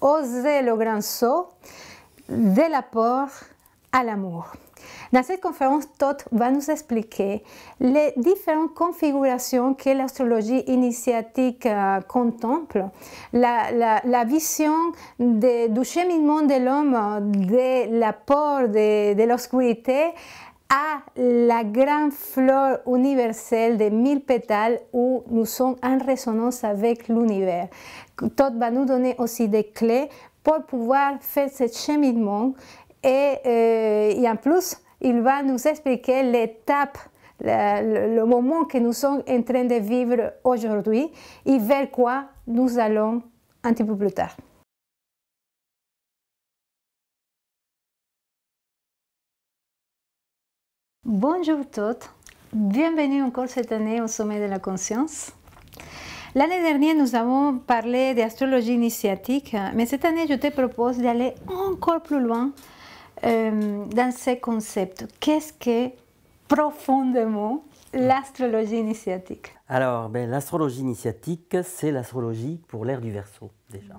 oser le grand saut de la peur à l'amour. Dans cette conférence, Todd va nous expliquer les différentes configurations que l'astrologie initiatique contemple, la vision du cheminement de l'homme, de la peur, de l'obscurité, à la grande fleur universelle des 1000 pétales où nous sommes en résonance avec l'univers. Todd va nous donner aussi des clés pour pouvoir faire ce cheminement et en plus, il va nous expliquer l'étape, le moment que nous sommes en train de vivre aujourd'hui et vers quoi nous allons un petit peu plus tard. Bonjour Todd, bienvenue encore cette année au Sommet de la Conscience. L'année dernière, nous avons parlé d'astrologie initiatique, mais cette année, je te propose d'aller encore plus loin dans ces concepts. Qu'est-ce que profondément l'astrologie initiatique? Alors, l'astrologie initiatique, c'est l'astrologie pour l'ère du Verseau, déjà.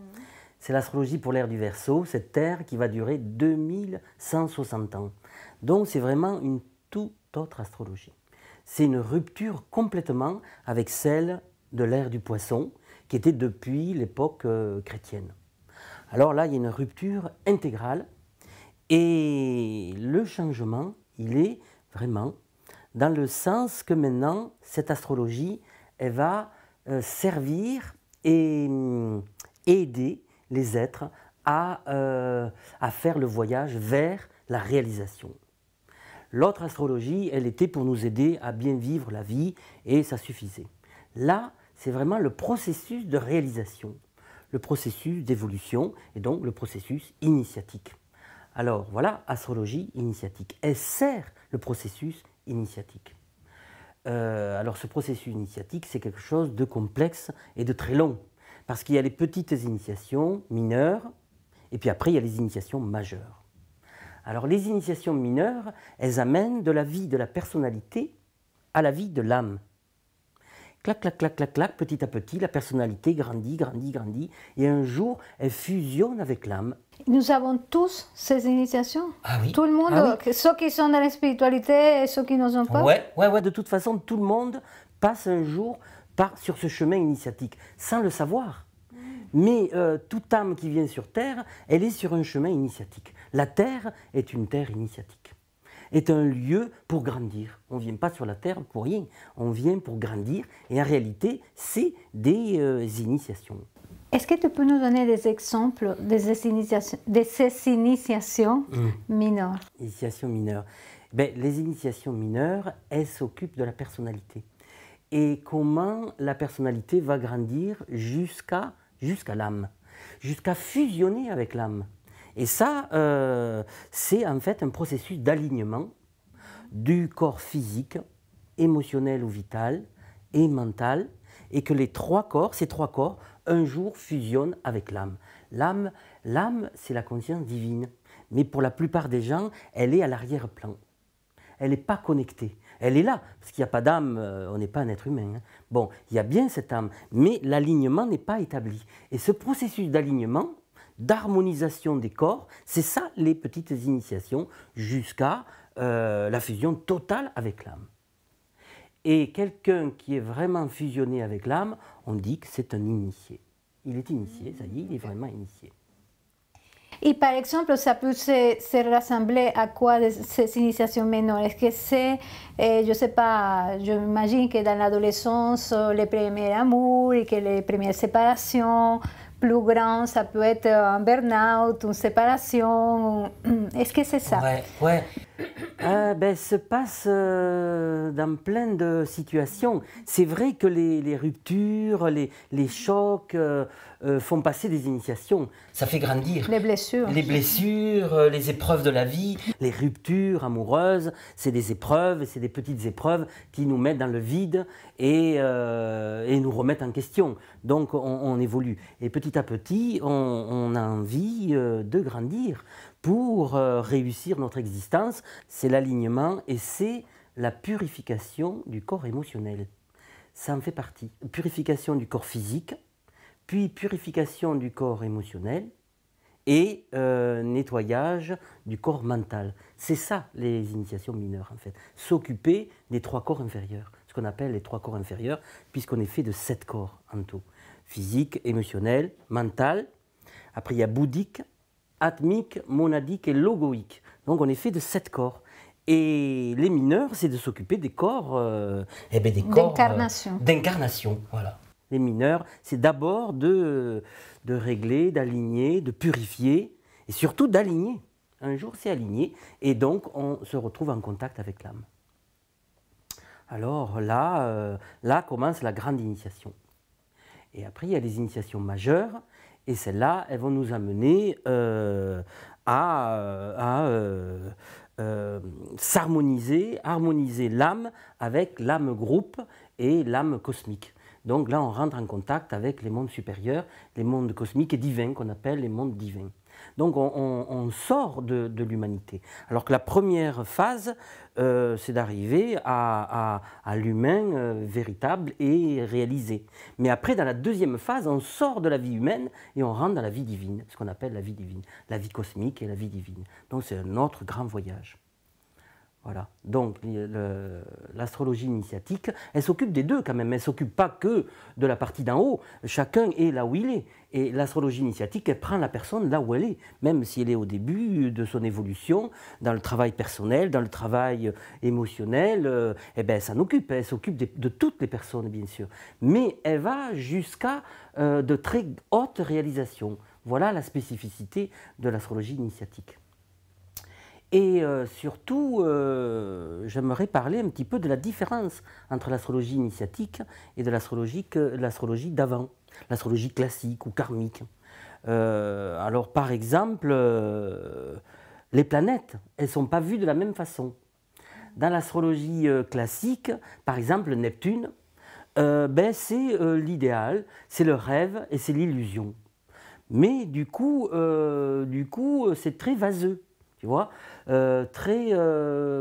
C'est l'astrologie pour l'ère du Verseau, cette ère qui va durer 2160 ans. Donc, c'est vraiment une toute autre astrologie. C'est une rupture complètement avec celle de l'ère du Poisson, qui était depuis l'époque chrétienne. Alors là, il y a une rupture intégrale. Et le changement, il est vraiment dans le sens que maintenant, cette astrologie, elle va servir et aider les êtres à faire le voyage vers la réalisation. L'autre astrologie, elle était pour nous aider à bien vivre la vie et ça suffisait. Là, c'est vraiment le processus de réalisation, le processus d'évolution et donc le processus initiatique. Alors voilà, astrologie initiatique. Elle sert le processus initiatique. Alors ce processus initiatique, c'est quelque chose de complexe et de très long. Parce qu'il y a les petites initiations mineures, et puis après il y a les initiations majeures. Alors les initiations mineures, elles amènent de la vie de la personnalité à la vie de l'âme. Clac, clac, clac, clac, clac, petit à petit, la personnalité grandit, grandit, grandit, et un jour, elle fusionne avec l'âme. Nous avons tous ces initiations. Ah oui. Tout le monde, ah oui. Ceux qui sont dans la spiritualité et ceux qui n'en ont pas. Ouais, de toute façon, tout le monde passe un jour sur ce chemin initiatique, sans le savoir. Mais toute âme qui vient sur Terre, elle est sur un chemin initiatique. La Terre est une terre initiatique. Est un lieu pour grandir. On ne vient pas sur la terre pour rien, on vient pour grandir et en réalité, c'est des initiations. Est-ce que tu peux nous donner des exemples de ces initiations mineures? Initiations mineures. Les initiations mineures, elles s'occupent de la personnalité. Et comment la personnalité va grandir jusqu'à l'âme, jusqu'à fusionner avec l'âme. Et ça, c'est en fait un processus d'alignement du corps physique, émotionnel ou vital et mental, et que ces trois corps, un jour fusionnent avec l'âme. L'âme, c'est la conscience divine, mais pour la plupart des gens, elle est à l'arrière-plan. Elle n'est pas connectée. Elle est là, parce qu'il n'y a pas d'âme, on n'est pas un être humain. Bon, il y a bien cette âme, mais l'alignement n'est pas établi. Et ce processus d'alignement, d'harmonisation des corps, c'est ça les petites initiations jusqu'à la fusion totale avec l'âme. Et quelqu'un qui est vraiment fusionné avec l'âme, on dit que c'est un initié. Il est initié, ça y est, il est vraiment initié. Et par exemple, ça peut se rassembler à quoi ces initiations mineures? Est-ce que c'est, je ne sais pas, j'imagine que dans l'adolescence, les premiers amours et que les premières séparations, plus grand, ça peut être un burn-out, une séparation. Est-ce que c'est ça? Ouais. Se passe dans plein de situations. C'est vrai que les ruptures, les chocs font passer des initiations. Ça fait grandir. Les blessures. Les blessures, les épreuves de la vie, les ruptures amoureuses, c'est des épreuves, c'est des petites épreuves qui nous mettent dans le vide et nous remettent en question. Donc on évolue. Et petit à petit, on a envie de grandir pour réussir notre existence. C'est l'alignement et c'est la purification du corps émotionnel. Ça en fait partie. Purification du corps physique, puis purification du corps émotionnel, et nettoyage du corps mental. C'est ça les initiations mineures en fait, s'occuper des 3 corps inférieurs, ce qu'on appelle les 3 corps inférieurs, puisqu'on est fait de 7 corps en tout. Physique, émotionnel, mental, après il y a bouddhique, atmique, monadique et logoïque. Donc on est fait de 7 corps. Et les mineurs, c'est de s'occuper des corps, d'incarnation. Voilà. Les mineurs, c'est d'abord de régler, d'aligner, de purifier, et surtout d'aligner. Un jour, c'est aligné, et donc on se retrouve en contact avec l'âme. Alors là, là commence la grande initiation. Et après, il y a les initiations majeures, et celles-là, elles vont nous amener s'harmoniser, harmoniser l'âme avec l'âme groupe et l'âme cosmique. Donc là, on rentre en contact avec les mondes supérieurs, les mondes cosmiques et divins, qu'on appelle les mondes divins. Donc on sort de l'humanité. Alors que la première phase, c'est d'arriver à l'humain véritable et réalisé. Mais après, dans la deuxième phase, on sort de la vie humaine et on rentre dans la vie divine, ce qu'on appelle la vie divine, la vie cosmique et la vie divine. Donc c'est un autre grand voyage. Voilà. Donc l'astrologie initiatique, elle s'occupe des deux quand même, elle ne s'occupe pas que de la partie d'en haut, chacun est là où il est. Et l'astrologie initiatique, elle prend la personne là où elle est, même si elle est au début de son évolution, dans le travail personnel, dans le travail émotionnel, eh ben, elle s'en occupe, elle s'occupe de toutes les personnes bien sûr. Mais elle va jusqu'à de très hautes réalisations. Voilà la spécificité de l'astrologie initiatique. Et surtout, j'aimerais parler un petit peu de la différence entre l'astrologie initiatique et de l'astrologie d'avant, l'astrologie classique ou karmique. Alors par exemple, les planètes, elles ne sont pas vues de la même façon. Dans l'astrologie classique, par exemple Neptune, c'est l'idéal, c'est le rêve et c'est l'illusion. Mais du coup c'est très vaseux. Tu vois, très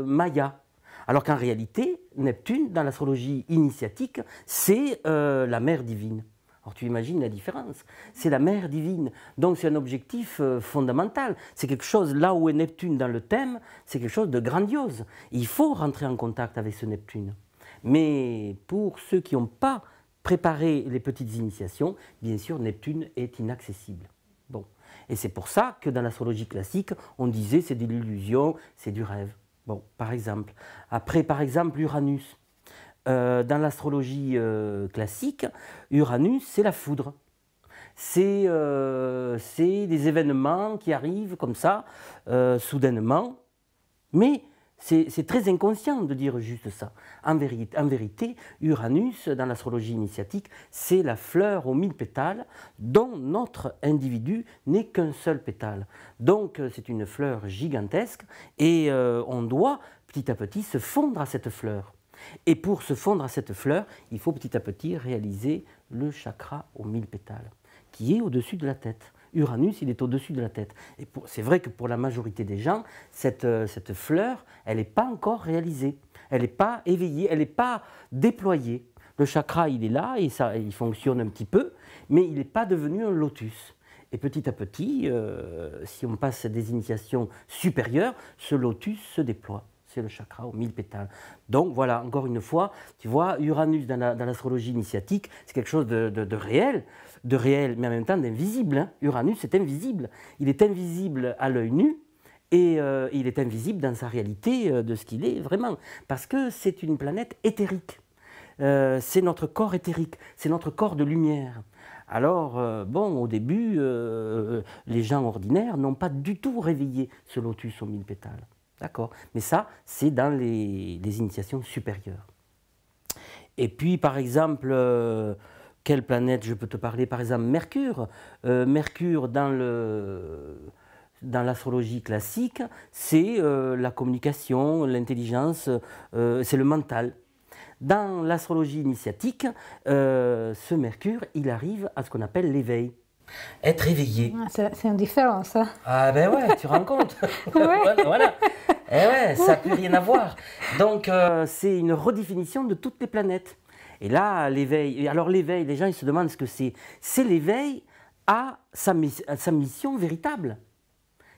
maya. Alors qu'en réalité, Neptune, dans l'astrologie initiatique, c'est la mère divine. Alors tu imagines la différence, c'est la mère divine. Donc c'est un objectif fondamental. C'est quelque chose, là où est Neptune dans le thème, c'est quelque chose de grandiose. Il faut rentrer en contact avec ce Neptune. Mais pour ceux qui n'ont pas préparé les petites initiations, bien sûr, Neptune est inaccessible. Bon. Et c'est pour ça que dans l'astrologie classique, on disait c'est de l'illusion, c'est du rêve. Bon, par exemple. Après, par exemple, Uranus. Dans l'astrologie classique, Uranus, c'est la foudre. C'est des événements qui arrivent comme ça, soudainement. Mais c'est très inconscient de dire juste ça. En vérité, Uranus, dans l'astrologie initiatique, c'est la fleur aux 1000 pétales dont notre individu n'est qu'un seul pétale. Donc c'est une fleur gigantesque et on doit petit à petit se fondre à cette fleur. Et pour se fondre à cette fleur, il faut petit à petit réaliser le chakra aux 1000 pétales, qui est au-dessus de la tête. Uranus, il est au-dessus de la tête. Et c'est vrai que pour la majorité des gens, cette fleur, elle n'est pas encore réalisée. Elle n'est pas éveillée, elle n'est pas déployée. Le chakra, il est là, et ça, il fonctionne un petit peu, mais il n'est pas devenu un lotus. Et petit à petit, si on passe des initiations supérieures, ce lotus se déploie. C'est le chakra aux 1000 pétales. Donc voilà, encore une fois, tu vois, Uranus dans l'astrologie initiatique, c'est quelque chose de réel, mais en même temps d'invisible. Hein. Uranus est invisible. Il est invisible à l'œil nu et il est invisible dans sa réalité de ce qu'il est vraiment. Parce que c'est une planète éthérique. C'est notre corps éthérique, c'est notre corps de lumière. Alors, bon, au début, les gens ordinaires n'ont pas du tout réveillé ce lotus aux 1000 pétales. D'accord. Mais ça, c'est dans les initiations supérieures. Et puis, par exemple, quelle planète je peux te parler? Par exemple, Mercure. Mercure, dans l'astrologie classique, c'est la communication, l'intelligence, c'est le mental. Dans l'astrologie initiatique, ce Mercure, il arrive à ce qu'on appelle l'éveil. Être éveillé. C'est une différence. Ça. Ah ben ouais, tu rends compte. Voilà. Eh ouais, ça n'a plus rien à voir. Donc c'est une redéfinition de toutes les planètes. Et là, l'éveil. Alors l'éveil, les gens ils se demandent ce que c'est. C'est l'éveil à sa mission véritable.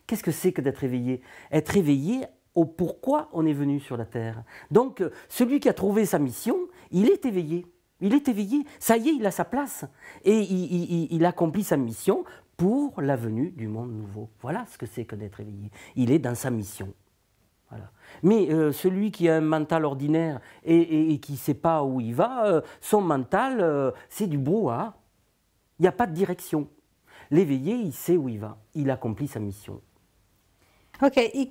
Qu'est-ce que c'est que d'être éveillé? Être éveillé au pourquoi on est venu sur la Terre. Donc, celui qui a trouvé sa mission, il est éveillé. Il est éveillé. Ça y est, il a sa place. Et il accomplit sa mission pour la venue du monde nouveau. Voilà ce que c'est que d'être éveillé. Il est dans sa mission. Voilà. Mais celui qui a un mental ordinaire et qui ne sait pas où il va, son mental, c'est du brouhaha. Il n'y a pas de direction. L'éveillé, il sait où il va. Il accomplit sa mission. Ok, et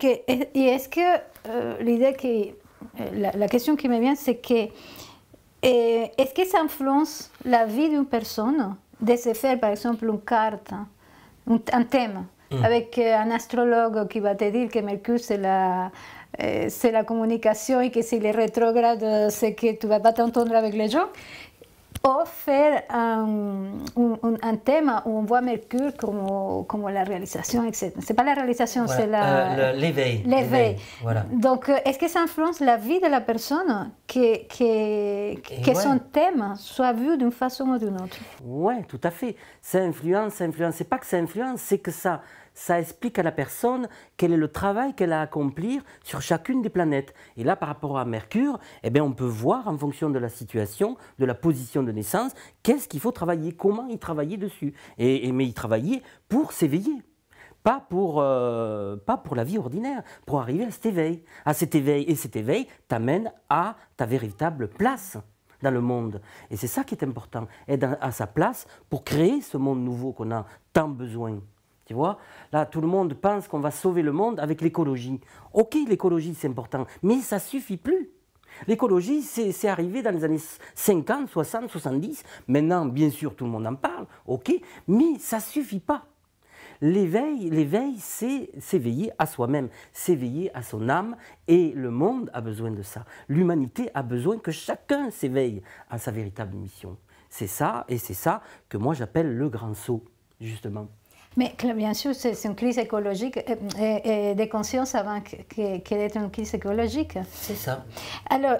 est-ce que l'idée la question qui me vient, c'est que est-ce que ça influence la vie d'une personne de se faire par exemple une carte, un thème, avec un astrologue qui va te dire que Mercure c'est la communication et que s'il est rétrograde, c'est que tu ne vas pas t'entendre avec les gens? Ou faire un thème où on voit Mercure comme la réalisation, etc. Ce n'est pas la réalisation, voilà. C'est l'éveil. L'éveil. Voilà. Donc, est-ce que ça influence la vie de la personne que son thème soit vu d'une façon ou d'une autre? Oui, tout à fait. Ça influence. C'est pas que ça influence, c'est que ça explique à la personne quel est le travail qu'elle a à accomplir sur chacune des planètes. Et là, par rapport à Mercure, eh bien, on peut voir en fonction de la situation, de la position de naissance, qu'est-ce qu'il faut travailler, comment y travailler dessus. Mais y travailler pour s'éveiller. Pas pour la vie ordinaire, pour arriver à cet éveil. Et cet éveil t'amène à ta véritable place dans le monde. Et c'est ça qui est important, être à sa place pour créer ce monde nouveau qu'on a tant besoin. Tu vois, là, tout le monde pense qu'on va sauver le monde avec l'écologie. Ok, l'écologie, c'est important, mais ça ne suffit plus. L'écologie, c'est arrivé dans les années 50, 60, 70. Maintenant, bien sûr, tout le monde en parle, ok, mais ça ne suffit pas. L'éveil, c'est s'éveiller à soi-même, s'éveiller à son âme, et le monde a besoin de ça. L'humanité a besoin que chacun s'éveille à sa véritable mission. C'est ça, et c'est ça que moi j'appelle le grand saut, justement. Mais bien sûr, c'est une crise écologique et de conscience avant d'être une crise écologique. C'est ça. Alors,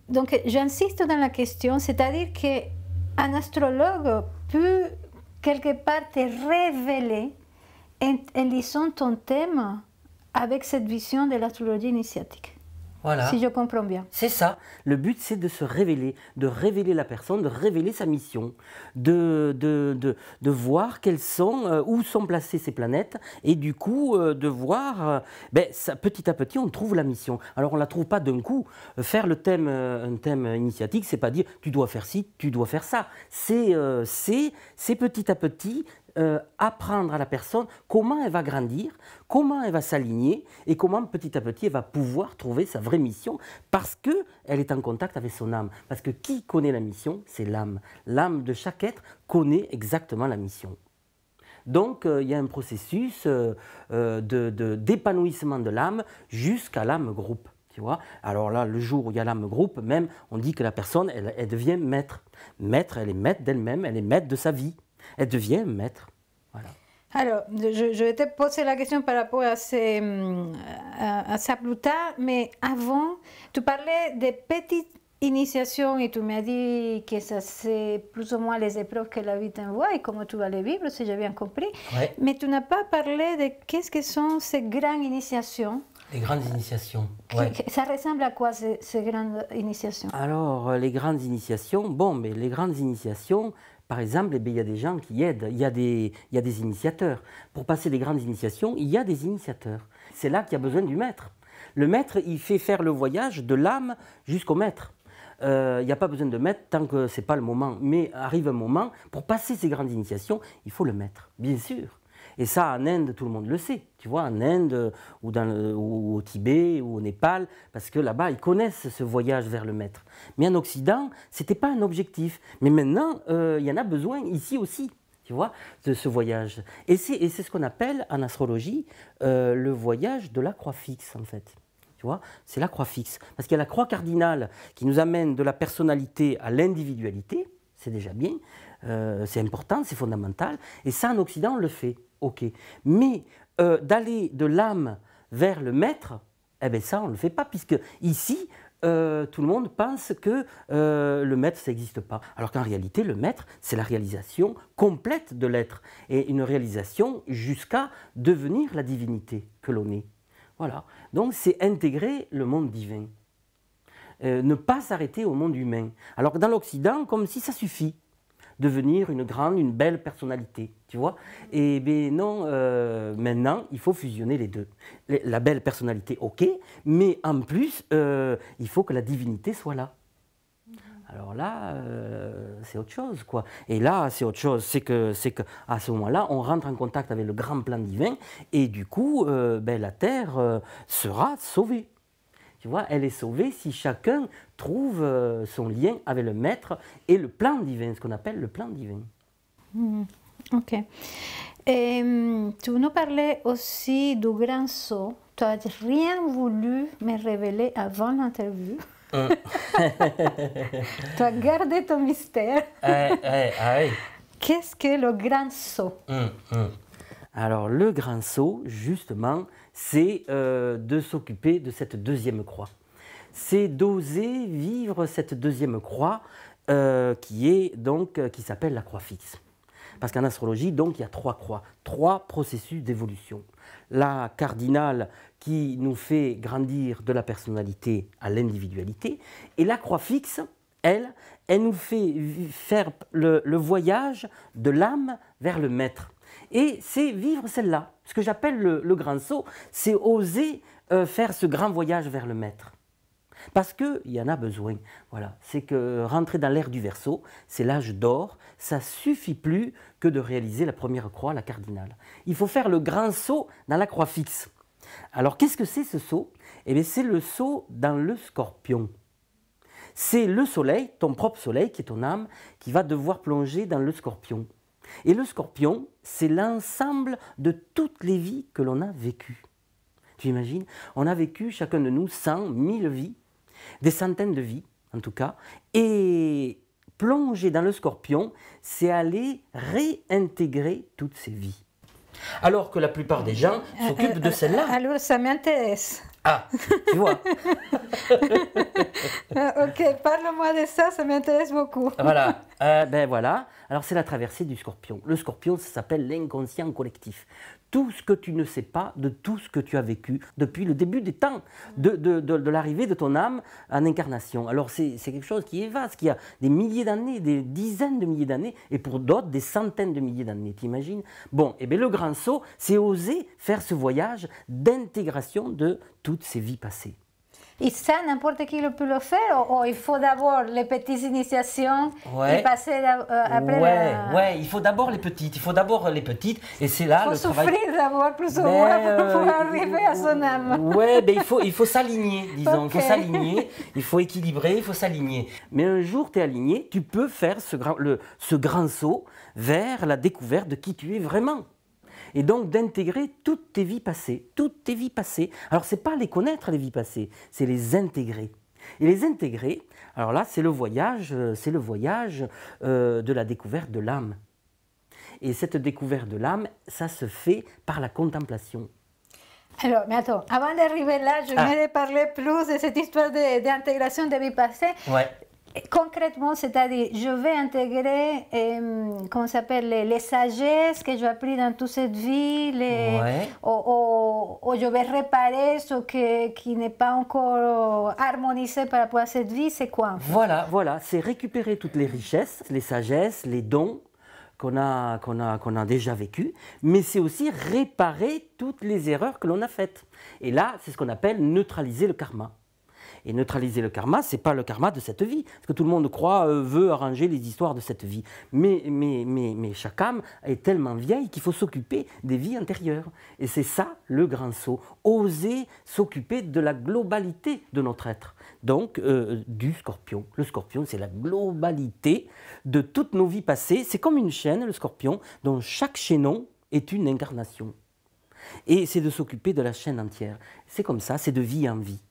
donc j'insiste dans la question, c'est-à-dire qu'un astrologue peut quelque part te révéler en lisant ton thème avec cette vision de l'astrologie initiatique. Voilà. Si je comprends bien. C'est ça. Le but, c'est de se révéler, de révéler la personne, de révéler sa mission, de voir où sont placées ces planètes, et du coup, de voir, petit à petit, on trouve la mission. Alors, on ne la trouve pas d'un coup. Faire un thème initiatique, c'est pas dire tu dois faire ci, tu dois faire ça. C'est petit à petit. Apprendre à la personne comment elle va grandir, comment elle va s'aligner et comment petit à petit elle va pouvoir trouver sa vraie mission parce qu'elle est en contact avec son âme. Parce que qui connaît la mission? C'est l'âme. L'âme de chaque être connaît exactement la mission. Donc il y a un processus d'épanouissement de l'âme jusqu'à l'âme groupe. Tu vois. Alors là, le jour où il y a l'âme groupe, même, on dit que la personne, elle devient maître. Maître, elle est maître d'elle-même, elle est maître de sa vie. Elle devient maître. Voilà. Alors, je vais te poser la question par rapport à ça plus tard, mais avant, tu parlais des petites initiations et tu m'as dit que ça c'est plus ou moins les épreuves que la vie t'envoie et comment tu vas les vivre, si j'ai bien compris. Ouais. Mais tu n'as pas parlé de qu'est-ce que sont ces grandes initiations. Les grandes initiations. Ouais. Ça ressemble à quoi ces grandes initiations? Alors, les grandes initiations, les grandes initiations, par exemple, il y a des gens qui aident, il y a des initiateurs. Pour passer les grandes initiations, il y a des initiateurs. C'est là qu'il y a besoin du maître. Le maître, il fait faire le voyage de l'âme jusqu'au maître. Il n'y a pas besoin de maître tant que ce n'est pas le moment. Mais arrive un moment, pour passer ces grandes initiations, il faut le maître, bien sûr. Et ça, en Inde, tout le monde le sait. Tu vois, en Inde, ou au Tibet, ou au Népal, parce que là-bas, ils connaissent ce voyage vers le maître. Mais en Occident, ce n'était pas un objectif. Mais maintenant, il y en a besoin ici aussi, tu vois, de ce voyage. Et c'est ce qu'on appelle, en astrologie, le voyage de la croix fixe, en fait. Tu vois, c'est la croix fixe. Parce qu'il y a la croix cardinale qui nous amène de la personnalité à l'individualité, c'est déjà bien, c'est important, c'est fondamental. Et ça, en Occident, on le fait. Ok, mais d'aller de l'âme vers le maître, eh bien ça, on ne le fait pas, puisque ici, tout le monde pense que le maître, ça n'existe pas. Alors qu'en réalité, le maître, c'est la réalisation complète de l'être. Et une réalisation jusqu'à devenir la divinité que l'on est. Voilà. Donc c'est intégrer le monde divin. Ne pas s'arrêter au monde humain. Alors que dans l'Occident, comme si ça suffit. Devenir une grande, une belle personnalité, tu vois. Et bien non, maintenant, il faut fusionner les deux. La belle personnalité, ok, mais en plus, il faut que la divinité soit là. Alors là, c'est autre chose, quoi. Et là, c'est autre chose, c'est que à ce moment-là, on rentre en contact avec le grand plan divin, et du coup, la Terre sera sauvée. Tu vois, elle est sauvée si chacun trouve son lien avec le maître et le plan divin, ce qu'on appelle le plan divin. Ok. Et, tu nous parlais aussi du grand saut. Tu n'as rien voulu me révéler avant l'interview. Tu as gardé ton mystère. Qu'est-ce que le grand saut? Alors, le grand saut, justement, c'est de s'occuper de cette deuxième croix. C'est d'oser vivre cette deuxième croix qui s'appelle la croix fixe. Parce qu'en astrologie, donc, il y a 3 croix, 3 processus d'évolution. La cardinale qui nous fait grandir de la personnalité à l'individualité, et la croix fixe, elle nous fait faire le voyage de l'âme vers le maître. Et c'est vivre celle-là. Ce que j'appelle le grand saut, c'est oser faire ce grand voyage vers le maître. Parce qu'il y en a besoin. Voilà. C'est que rentrer dans l'ère du Verseau, c'est l'âge d'or, ça ne suffit plus que de réaliser la première croix, la cardinale. Il faut faire le grand saut dans la croix fixe. Alors qu'est-ce que c'est ce saut? Eh bien c'est le saut dans le Scorpion. C'est le soleil, ton propre soleil, qui est ton âme, qui va devoir plonger dans le Scorpion. Et le Scorpion, c'est l'ensemble de toutes les vies que l'on a vécues. Tu imagines? On a vécu, chacun de nous, 100, 1000 vies, des centaines de vies, en tout cas. Et plonger dans le Scorpion, c'est aller réintégrer toutes ces vies. Alors que la plupart des gens s'occupent de celle-là. Alors, ça m'intéresse. Ah, tu vois. Ok, parle-moi de ça, ça m'intéresse beaucoup. Voilà, voilà. Alors c'est la traversée du Scorpion. Le Scorpion, ça s'appelle l'inconscient collectif. Tout ce que tu ne sais pas de tout ce que tu as vécu depuis le début des temps, de l'arrivée de ton âme en incarnation. Alors c'est quelque chose qui est vaste, qui a des milliers d'années, des dizaines de milliers d'années, et pour d'autres des centaines de milliers d'années, t'imagines? Bon, et bien le grand saut, c'est oser faire ce voyage d'intégration de toutes ces vies passées. Et ça, n'importe qui peut le faire, ou il faut d'abord les petites initiations et passer après Ouais, il faut d'abord les petites, et c'est là le travail. Il faut souffrir d'abord plus ou moins pour arriver à son âme. Ouais, il faut s'aligner, disons, il faut s'aligner, il faut équilibrer, il faut s'aligner. Mais un jour, tu es aligné, tu peux faire ce grand saut vers la découverte de qui tu es vraiment. Et donc d'intégrer toutes tes vies passées, Alors ce n'est pas les connaître les vies passées, c'est les intégrer. Et les intégrer, alors là c'est le voyage de la découverte de l'âme. Et cette découverte de l'âme, ça se fait par la contemplation. Alors, mais attends, avant d'arriver là, je voulais parler plus de cette histoire d'intégration des vies passées. Ouais. Concrètement, c'est-à-dire, je vais intégrer, comment ça s'appelle, les sagesses que j'ai appris dans toute cette vie, ou je vais réparer ce qui n'est pas encore harmonisé par rapport à cette vie, c'est quoi? Voilà, c'est récupérer toutes les richesses, les sagesses, les dons qu'on a déjà vécus, mais c'est aussi réparer toutes les erreurs que l'on a faites. Et là, c'est ce qu'on appelle neutraliser le karma. Et neutraliser le karma, ce n'est pas le karma de cette vie. Parce que tout le monde veut arranger les histoires de cette vie. Mais chaque âme est tellement vieille qu'il faut s'occuper des vies antérieures. Et c'est ça le grand saut. Oser s'occuper de la globalité de notre être. Donc, du Scorpion. Le Scorpion, c'est la globalité de toutes nos vies passées. C'est comme une chaîne, le Scorpion, dont chaque chaînon est une incarnation. Et c'est de s'occuper de la chaîne entière. C'est comme ça, c'est de vie en vie.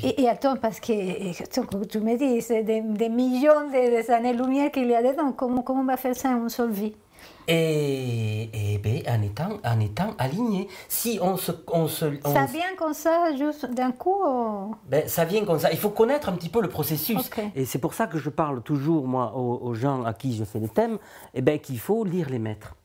Et attends, parce que tu me dis, c'est des millions d'années-lumière qu'il y a dedans. Comment on va faire ça en une seule vie? Et ben, en étant aligné. Si Ça vient comme ça, juste d'un coup ben, ça vient comme ça. Il faut connaître un petit peu le processus. Okay. Et c'est pour ça que je parle toujours, moi, aux gens à qui je fais les thèmes, eh ben, qu'il faut lire les maîtres.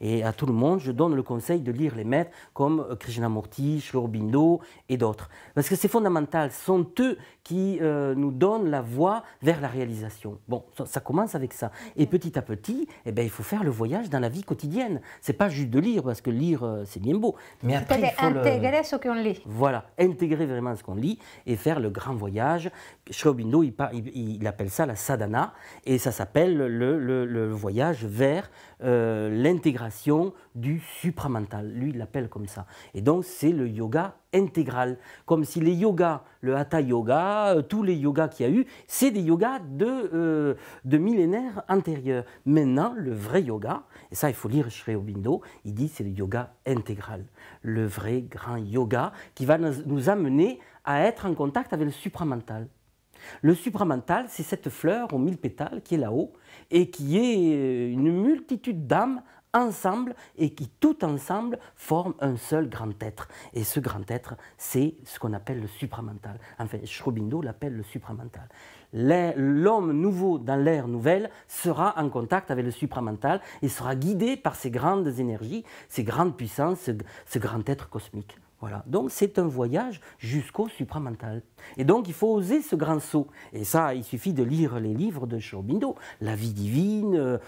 Et à tout le monde, je donne le conseil de lire les maîtres comme Krishnamurti, Sri Aurobindo et d'autres. Parce que c'est fondamental, ce sont eux qui nous donnent la voie vers la réalisation. Bon, ça commence avec ça. Et petit à petit, eh ben, il faut faire le voyage dans la vie quotidienne. Ce n'est pas juste de lire, parce que lire, c'est bien beau. Mais après, il faut intégrer ce qu'on lit. Voilà, intégrer vraiment ce qu'on lit et faire le grand voyage. Sri Aurobindo, il appelle ça la sadhana, et ça s'appelle le voyage vers l'intégration du supramental. Lui, il l'appelle comme ça. Et donc, c'est le yoga intégral. Comme si les yogas, le hatha yoga, tous les yogas qu'il y a eu, c'est des yogas de millénaires antérieurs. Maintenant, le vrai yoga, et ça, il faut lire Sri Aurobindo, il dit c'est le yoga intégral. Le vrai grand yoga qui va nous amener à être en contact avec le supramental. Le supramental, c'est cette fleur aux 1000 pétales qui est là-haut et qui est une multitude d'âmes ensemble et qui, tout ensemble, forment un seul grand être. Et ce grand être, c'est ce qu'on appelle le supramental. Enfin, Sri Aurobindo l'appelle le supramental. L'homme nouveau dans l'ère nouvelle sera en contact avec le supramental et sera guidé par ces grandes énergies, ces grandes puissances, ce grand être cosmique. Voilà. Donc c'est un voyage jusqu'au supramental. Et donc il faut oser ce grand saut. Et ça, il suffit de lire les livres de Sri Aurobindo, La vie divine,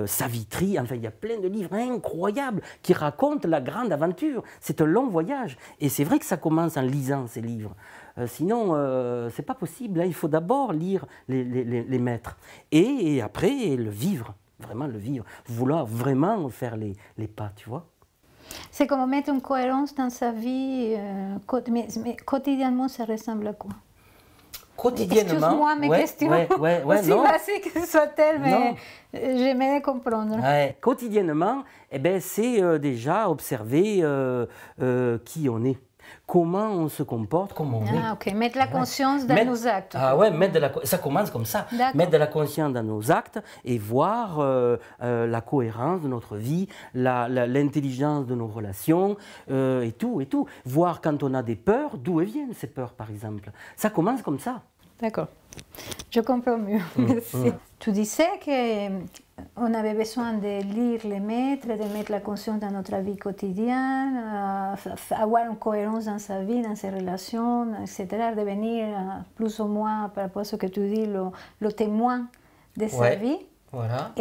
Savitri, enfin il y a plein de livres incroyables qui racontent la grande aventure. C'est un long voyage. Et c'est vrai que ça commence en lisant ces livres. Sinon, c'est pas possible. Hein. Il faut d'abord lire les maîtres. Et après, le vivre. Vraiment le vivre. Vouloir vraiment faire les pas, tu vois. C'est comme mettre une cohérence dans sa vie, mais quotidiennement, ça ressemble à quoi? Quotidiennement. Excuse-moi mes questions, aussi non. basiques que soient-elles, mais j'aimerais comprendre. Ouais. Quotidiennement, eh ben, c'est déjà observer qui on est. Comment on se comporte, comment on est. Ah, ok. Mettre la conscience dans nos actes. Ah ouais, ça commence comme ça. Mettre de la conscience dans nos actes et voir la cohérence de notre vie, l'intelligence de nos relations et tout, et tout. Voir quand on a des peurs, d'où elles viennent ces peurs, par exemple. Ça commence comme ça. D'accord. Je comprends mieux. Merci. Tu disais qu'on avait besoin de lire les maîtres, de mettre la conscience dans notre vie quotidienne, avoir une cohérence dans sa vie, dans ses relations, etc. Devenir plus ou moins, par rapport à ce que tu dis, le témoin de sa vie. Voilà.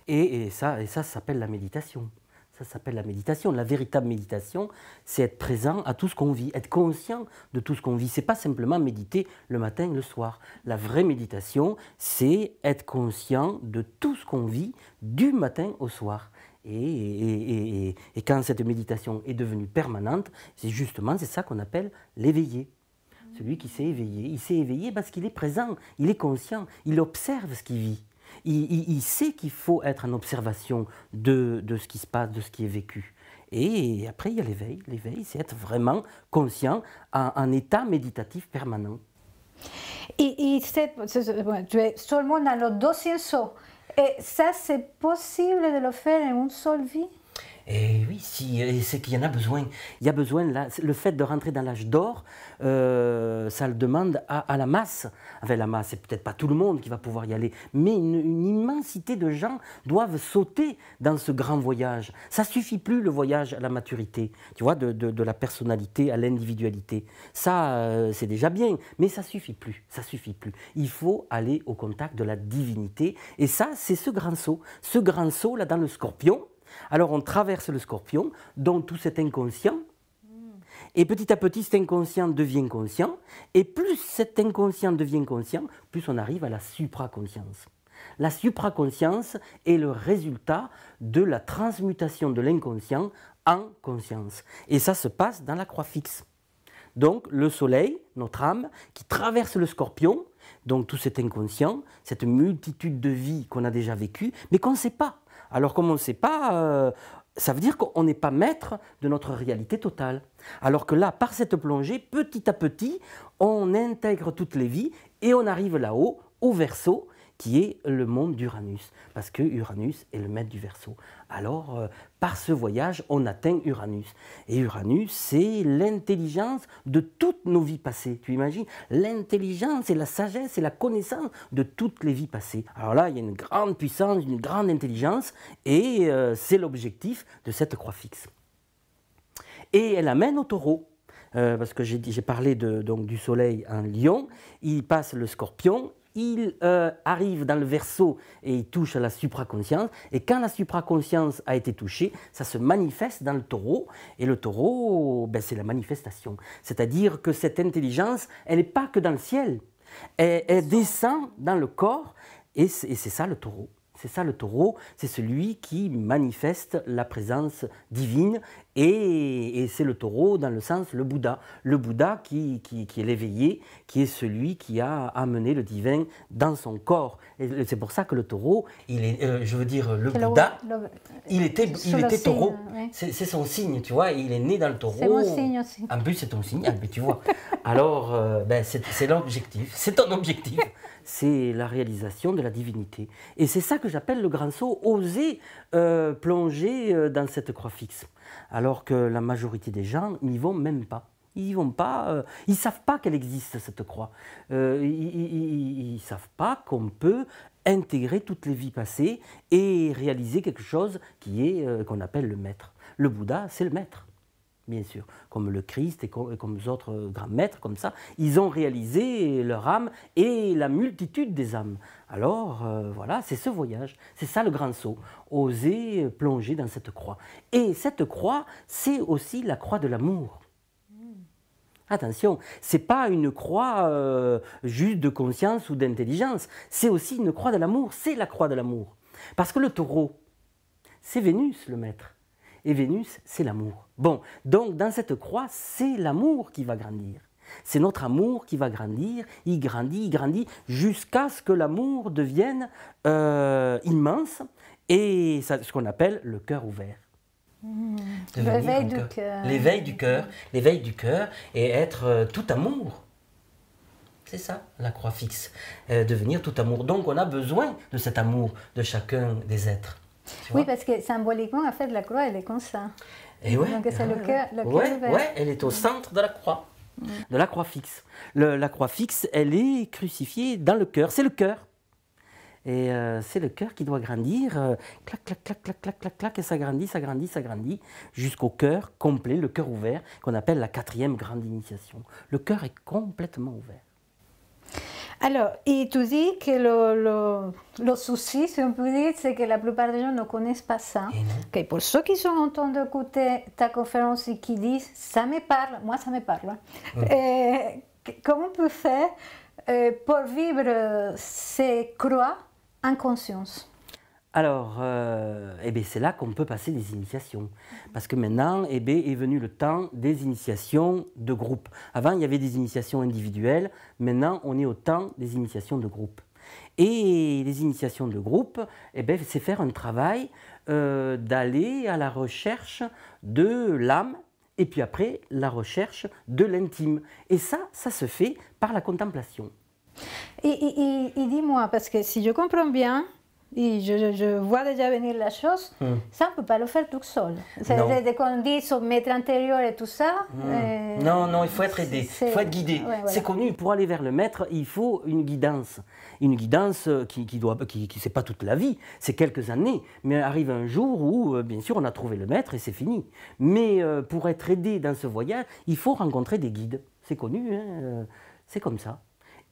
Et ça s'appelle la méditation. Ça s'appelle la méditation. La véritable méditation, c'est être présent à tout ce qu'on vit, être conscient de tout ce qu'on vit. Ce n'est pas simplement méditer le matin et le soir. La vraie méditation, c'est être conscient de tout ce qu'on vit du matin au soir. Et quand cette méditation est devenue permanente, c'est ça qu'on appelle l'éveillé. Celui qui s'est éveillé. Il s'est éveillé parce qu'il est présent, il est conscient, il observe ce qu'il vit. Il sait qu'il faut être en observation de ce qui se passe, de ce qui est vécu. Et après, il y a l'éveil. L'éveil, c'est être vraiment conscient en état méditatif permanent. Tu es seulement dans le deuxième saut. Et ça, c'est possible de le faire en une seule vie? Et oui, c'est qu'il y en a besoin. Il y a besoin, là, le fait de rentrer dans l'âge d'or, ça le demande à la masse. Enfin, la masse, c'est peut-être pas tout le monde qui va pouvoir y aller, mais une immensité de gens doivent sauter dans ce grand voyage. Ça suffit plus, le voyage à la maturité, tu vois, de la personnalité à l'individualité. Ça, c'est déjà bien, mais ça suffit plus, ça suffit plus. Il faut aller au contact de la divinité, et ça, c'est ce grand saut là dans le Scorpion. Alors on traverse le Scorpion, donc tout cet inconscient, et petit à petit cet inconscient devient conscient, et plus cet inconscient devient conscient, plus on arrive à la supraconscience. La supraconscience est le résultat de la transmutation de l'inconscient en conscience. Et ça se passe dans la croix fixe. Donc le soleil, notre âme, qui traverse le Scorpion, donc tout cet inconscient, cette multitude de vies qu'on a déjà vécues, mais qu'on ne sait pas. Alors comme on ne sait pas, ça veut dire qu'on n'est pas maître de notre réalité totale. Alors que là, par cette plongée, petit à petit, on intègre toutes les vies et on arrive là-haut, au Verseau, qui est le monde d'Uranus, parce que Uranus est le maître du Verseau. Alors, par ce voyage, on atteint Uranus. Et Uranus, c'est l'intelligence de toutes nos vies passées. Tu imagines? L'intelligence et la sagesse et la connaissance de toutes les vies passées. Alors là, il y a une grande puissance, une grande intelligence, et c'est l'objectif de cette croix fixe. Et elle amène au Taureau. Parce que j'ai parlé donc, du soleil en Lion, il passe le Scorpion, il arrive dans le Verseau et il touche à la supraconscience. Et quand la supraconscience a été touchée, ça se manifeste dans le Taureau. Et le Taureau, ben, c'est la manifestation. C'est-à-dire que cette intelligence, elle n'est pas que dans le ciel. Elle descend dans le corps et c'est ça le Taureau. C'est ça le Taureau, c'est celui qui manifeste la présence divine et c'est le Taureau dans le sens le Bouddha. Le Bouddha qui est l'éveillé, qui est celui qui a amené le divin dans son corps. Et c'est pour ça que le Taureau, il est, je veux dire, le Bouddha, il était Taureau. Oui. C'est son signe, tu vois, il est né dans le Taureau. C'est mon signe aussi. En plus, c'est ton signe, tu vois. Alors, ben, c'est l'objectif, c'est ton objectif. C'est la réalisation de la divinité. Et c'est ça que j'appelle le grand saut, oser plonger dans cette croix fixe. Alors que la majorité des gens n'y vont même pas. Ils n'y vont pas, ils ne savent pas qu'elle existe cette croix. Ils ne savent pas qu'on peut intégrer toutes les vies passées et réaliser quelque chose qui est, qu'on appelle le maître. Le Bouddha, c'est le maître. Bien sûr, comme le Christ et comme les autres grands maîtres, comme ça, ils ont réalisé leur âme et la multitude des âmes. Alors, voilà, c'est ce voyage, c'est ça le grand saut, oser plonger dans cette croix. Et cette croix, c'est aussi la croix de l'amour. Attention, ce n'est pas une croix juste de conscience ou d'intelligence, c'est aussi une croix de l'amour, c'est la croix de l'amour. Parce que le Taureau, c'est Vénus le maître. Et Vénus, c'est l'amour. Bon, donc dans cette croix, c'est l'amour qui va grandir. C'est notre amour qui va grandir, il grandit, jusqu'à ce que l'amour devienne immense, et ce qu'on appelle le cœur ouvert. L'éveil du cœur. L'éveil du cœur, et être tout amour. C'est ça, la croix fixe, devenir tout amour. Donc on a besoin de cet amour de chacun des êtres. Oui, parce que symboliquement, en fait, la croix, elle est comme ça. Et ouais, donc c'est le cœur ouvert. Ouais, elle est au centre de la croix, de la croix fixe. La croix fixe, elle est crucifiée dans le cœur, c'est le cœur. Et c'est le cœur qui doit grandir, clac, clac, clac, clac, clac, clac, clac, et ça grandit, jusqu'au cœur complet, le cœur ouvert, qu'on appelle la 4e grande initiation. Le cœur est complètement ouvert. Alors, et tu dis que le souci, si on peut dire, c'est que la plupart des gens ne connaissent pas ça. Que pour ceux qui sont en train d'écouter ta conférence et qui disent « ça me parle », moi ça me parle. Comment on peut faire pour vivre ces croix en conscience? Alors, c'est là qu'on peut passer des initiations. Parce que maintenant, est venu le temps des initiations de groupe. Avant, il y avait des initiations individuelles. Maintenant, on est au temps des initiations de groupe. Et les initiations de groupe, c'est faire un travail d'aller à la recherche de l'âme et puis après, la recherche de l'intime. Et ça se fait par la contemplation. Et dis-moi, parce que si je comprends bien, et je vois déjà venir la chose, ça, on ne peut pas le faire tout seul. C'est qu'on dit son maître intérieur et tout ça. Non, il faut être aidé, il faut être guidé. Ouais, voilà. C'est connu, pour aller vers le maître, il faut une guidance. Une guidance qui c'est pas toute la vie, c'est quelques années. Mais arrive un jour où, bien sûr, on a trouvé le maître et c'est fini. Mais pour être aidé dans ce voyage, il faut rencontrer des guides. C'est connu, hein, c'est comme ça.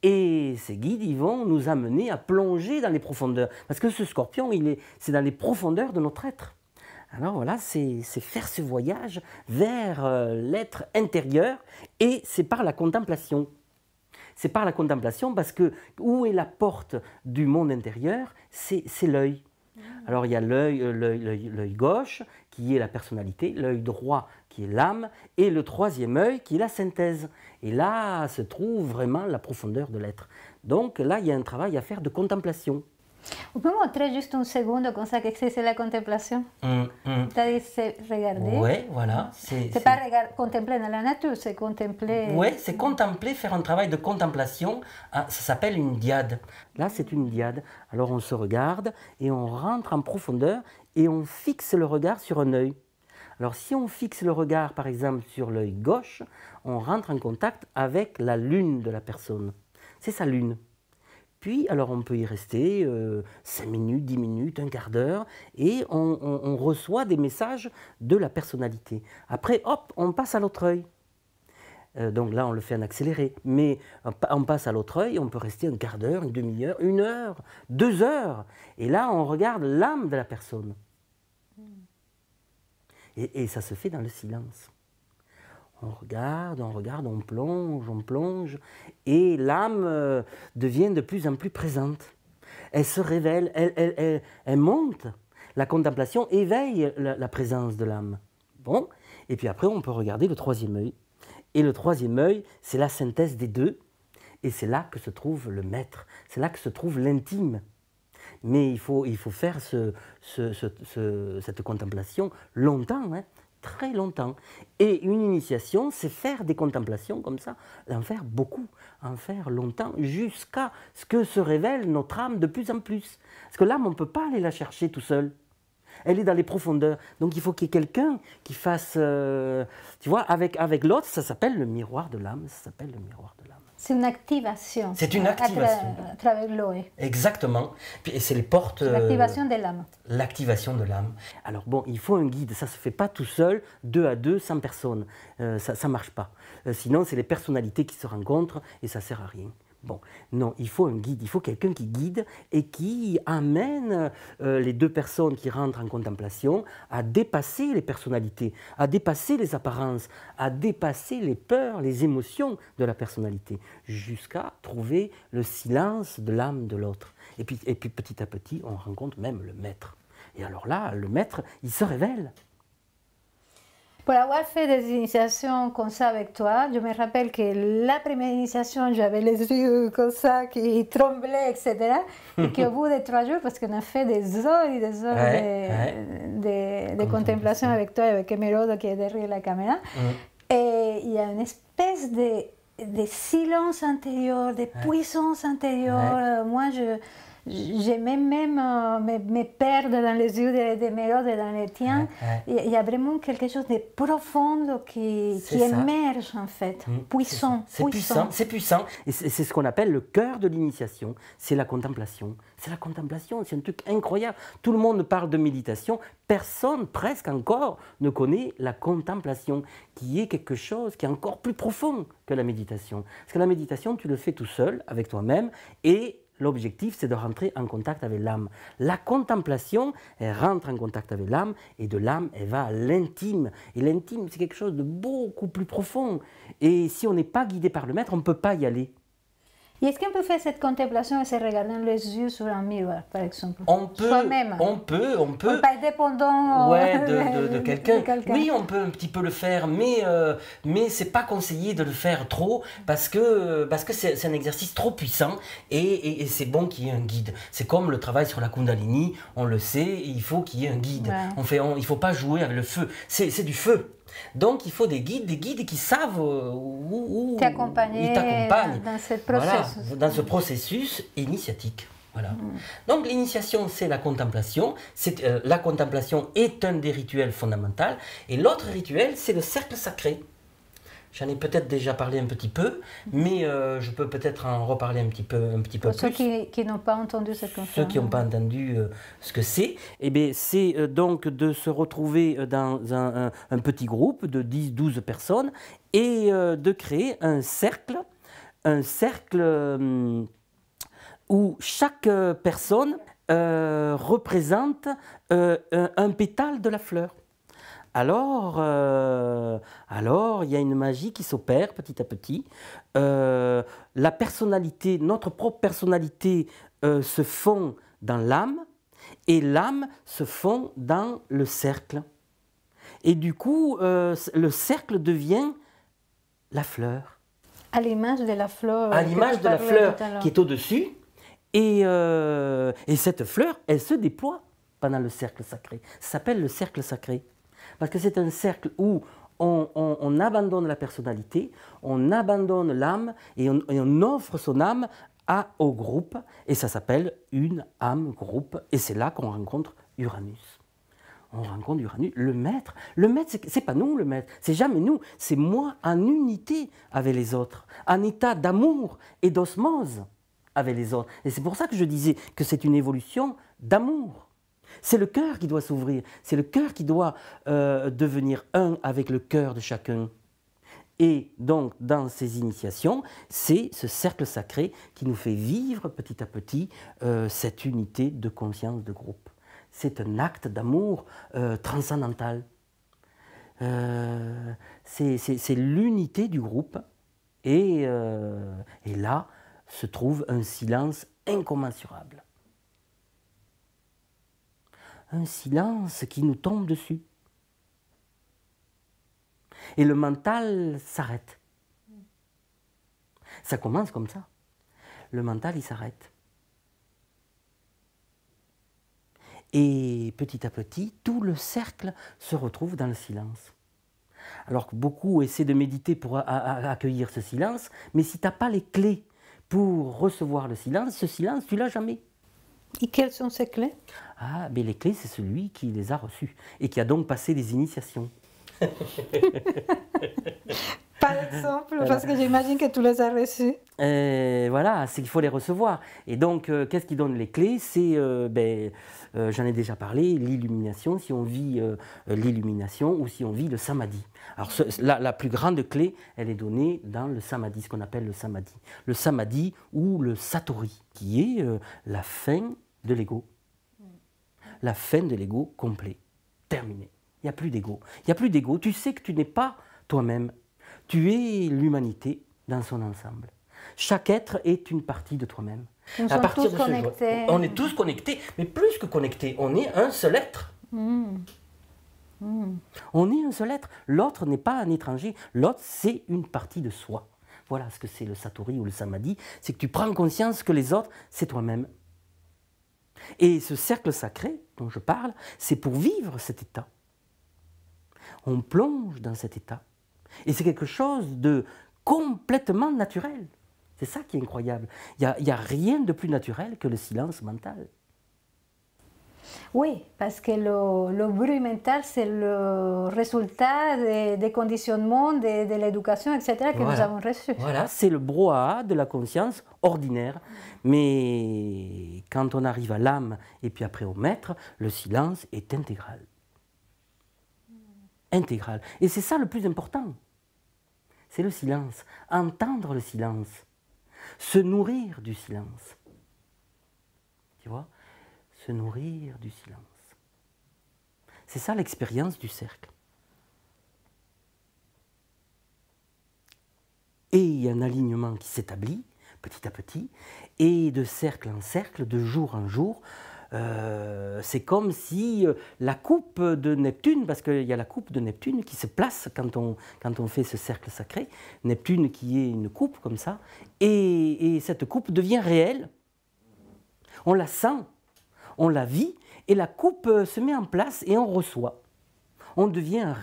Et ces guides, ils vont nous amener à plonger dans les profondeurs. Parce que ce scorpion, c'est dans les profondeurs de notre être. Alors voilà, c'est faire ce voyage vers l'être intérieur et c'est par la contemplation. C'est par la contemplation parce que où est la porte du monde intérieur? C'est l'œil. Alors il y a l'œil gauche qui est la personnalité, l'œil droit qui est l'âme et le 3e œil qui est la synthèse. Et là se trouve vraiment la profondeur de l'être. Donc là il y a un travail à faire de contemplation. Vous pouvez montrer juste une seconde comme ça, qu'est-ce que c'est la contemplation? C'est-à-dire, c'est regarder. Oui, voilà. C'est pas contempler dans la nature, c'est contempler. Oui, c'est contempler, faire un travail de contemplation. Ça s'appelle une diade. Là, c'est une diade. Alors, on se regarde et on rentre en profondeur et on fixe le regard sur un œil. Alors, si on fixe le regard, par exemple, sur l'œil gauche, on rentre en contact avec la lune de la personne. C'est sa lune. Puis, alors, on peut y rester 5 minutes, 10 minutes, un quart d'heure, et on reçoit des messages de la personnalité. Après, hop, on passe à l'autre œil. Donc là, on le fait en accéléré. Mais on passe à l'autre œil, on peut rester un quart d'heure, une demi-heure, 1 heure, 2 heures. Et là, on regarde l'âme de la personne. Et ça se fait dans le silence. On regarde, on plonge, et l'âme devient de plus en plus présente. Elle se révèle, elle monte. La contemplation éveille la présence de l'âme. Bon, et puis après, on peut regarder le troisième œil. Et le troisième œil, c'est la synthèse des deux, et c'est là que se trouve le maître, c'est là que se trouve l'intime. Mais il faut faire cette contemplation longtemps, hein. Très longtemps. Et une initiation, c'est faire des contemplations comme ça, en faire beaucoup, en faire longtemps, jusqu'à ce que se révèle notre âme de plus en plus. Parce que l'âme, on ne peut pas aller la chercher tout seul. Elle est dans les profondeurs. Donc il faut qu'il y ait quelqu'un qui fasse, tu vois, avec l'autre, ça s'appelle le miroir de l'âme, ça s'appelle le miroir de l'âme. C'est une activation. C'est une activation. À travers l'œil. Exactement. Et c'est les portes... L'activation de l'âme. L'activation de l'âme. Alors bon, il faut un guide. Ça ne se fait pas tout seul, 2 à 2, 100 personnes. Ça ne marche pas. Sinon, c'est les personnalités qui se rencontrent et ça ne sert à rien. Bon, non, il faut un guide, il faut quelqu'un qui guide et qui amène les 2 personnes qui rentrent en contemplation à dépasser les personnalités, à dépasser les apparences, à dépasser les peurs, les émotions de la personnalité, jusqu'à trouver le silence de l'âme de l'autre. Et puis petit à petit, on rencontre même le maître. Et alors là, le maître, il se révèle. Pour avoir fait des initiations comme ça avec toi, je me rappelle que la première initiation, j'avais les yeux comme ça qui tremblaient, etc. Et qu'au bout de 3 jours, parce qu'on a fait des heures et des heures de contemplation avec toi et avec Emeraude qui est derrière la caméra, et il y a une espèce de silence intérieur, de puissance intérieure. Moi, j'aimais même me perdre dans les yeux de Mérode et dans les tiens. Il y a vraiment quelque chose de profond qui émerge en fait, puissant. C'est puissant, c'est puissant. Et c'est ce qu'on appelle le cœur de l'initiation, c'est la contemplation. C'est la contemplation, c'est un truc incroyable. Tout le monde parle de méditation, personne presque encore ne connaît la contemplation, qui est quelque chose qui est encore plus profond que la méditation. Parce que la méditation, tu le fais tout seul, avec toi-même, et l'objectif, c'est de rentrer en contact avec l'âme. La contemplation, elle rentre en contact avec l'âme, et de l'âme, elle va à l'intime. Et l'intime, c'est quelque chose de beaucoup plus profond. Et si on n'est pas guidé par le maître, on ne peut pas y aller. Et est-ce qu'on peut faire cette contemplation et se regarder dans les yeux sur un miroir, par exemple? On peut. Soi-même. On peut. Pas dépendant de quelqu'un. Oui, on peut un petit peu le faire, mais c'est pas conseillé de le faire trop parce que c'est un exercice trop puissant et c'est bon qu'il y ait un guide. C'est comme le travail sur la Kundalini, on le sait, il faut qu'il y ait un guide. Ouais. Il faut pas jouer avec le feu. C'est du feu. Donc il faut des guides qui savent où t'accompagner dans ce processus initiatique. Voilà. Donc l'initiation, c'est la contemplation. La contemplation est un des rituels fondamentaux. Et l'autre rituel, c'est le cercle sacré. J'en ai peut-être déjà parlé un petit peu, mais je peux peut-être en reparler un petit peu Pour plus. Ceux qui n'ont pas entendu cette conférence. Ceux qui n'ont pas entendu ce que c'est, c'est donc de se retrouver dans un petit groupe de 10-12 personnes et de créer un cercle où chaque personne représente un pétale de la fleur. Alors, il y a une magie qui s'opère petit à petit. La personnalité, notre propre personnalité se fond dans l'âme et l'âme se fond dans le cercle. Et du coup, le cercle devient la fleur. À l'image de la fleur. À l'image de la fleur qui est au-dessus. Et cette fleur, elle se déploie pendant le cercle sacré. Ça s'appelle le cercle sacré. Parce que c'est un cercle où on abandonne la personnalité, on abandonne l'âme et on offre son âme au groupe. Et ça s'appelle une âme groupe. Et c'est là qu'on rencontre Uranus. On rencontre Uranus, le maître. Le maître, c'est pas nous le maître, c'est jamais nous. C'est moi en unité avec les autres, en état d'amour et d'osmose avec les autres. Et c'est pour ça que je disais que c'est une évolution d'amour. C'est le cœur qui doit s'ouvrir, c'est le cœur qui doit devenir un avec le cœur de chacun. Et donc, dans ces initiations, c'est ce cercle sacré qui nous fait vivre petit à petit cette unité de conscience de groupe. C'est un acte d'amour transcendantal. C'est l'unité du groupe. Et là se trouve un silence incommensurable. Un silence qui nous tombe dessus. Et le mental s'arrête. Ça commence comme ça. Le mental, il s'arrête. Et petit à petit, tout le cercle se retrouve dans le silence. Alors que beaucoup essaient de méditer pour accueillir ce silence, mais si tu n'as pas les clés pour recevoir le silence, ce silence, tu ne l'as jamais. Et quelles sont ces clés? Ah, mais les clés, c'est celui qui les a reçues et qui a donc passé des initiations. Par exemple, voilà. Parce que j'imagine que tu les as reçues. Voilà, c'est qu'il faut les recevoir. Et donc, qu'est-ce qui donne les clés? C'est, j'en ai déjà parlé, l'illumination, si on vit l'illumination ou si on vit le samadhi. Alors, la plus grande clé, elle est donnée dans le samadhi, ce qu'on appelle le samadhi. Le samadhi ou le satori, qui est la fin de l'ego. La fin de l'ego complet, terminé. Il n'y a plus d'ego. Il n'y a plus d'ego. Tu sais que tu n'es pas toi-même. Tu es l'humanité dans son ensemble. Chaque être est une partie de toi-même. Nous sommes tous connectés. On est tous connectés, mais plus que connectés, on est un seul être. On est un seul être. L'autre n'est pas un étranger. L'autre, c'est une partie de soi. Voilà ce que c'est le satori ou le samadhi. C'est que tu prends conscience que les autres, c'est toi-même. Et ce cercle sacré dont je parle, c'est pour vivre cet état. On plonge dans cet état. Et c'est quelque chose de complètement naturel. C'est ça qui est incroyable. Il n'y a rien de plus naturel que le silence mental. Oui, parce que le bruit mental, c'est le résultat des conditionnements, de l'éducation, etc., que nous avons reçus. Voilà, c'est le brouhaha de la conscience ordinaire. Mais quand on arrive à l'âme et puis après au maître, le silence est intégral. Intégral. Et c'est ça le plus important. C'est le silence. Entendre le silence. Se nourrir du silence. Tu vois? Se nourrir du silence. C'est ça l'expérience du cercle. Et il y a un alignement qui s'établit petit à petit, et de cercle en cercle, de jour en jour, c'est comme si la coupe de Neptune, parce qu'il y a la coupe de Neptune qui se place quand on fait ce cercle sacré, Neptune qui est une coupe comme ça, et cette coupe devient réelle, on la sent, on la vit, et la coupe se met en place et on reçoit. On devient un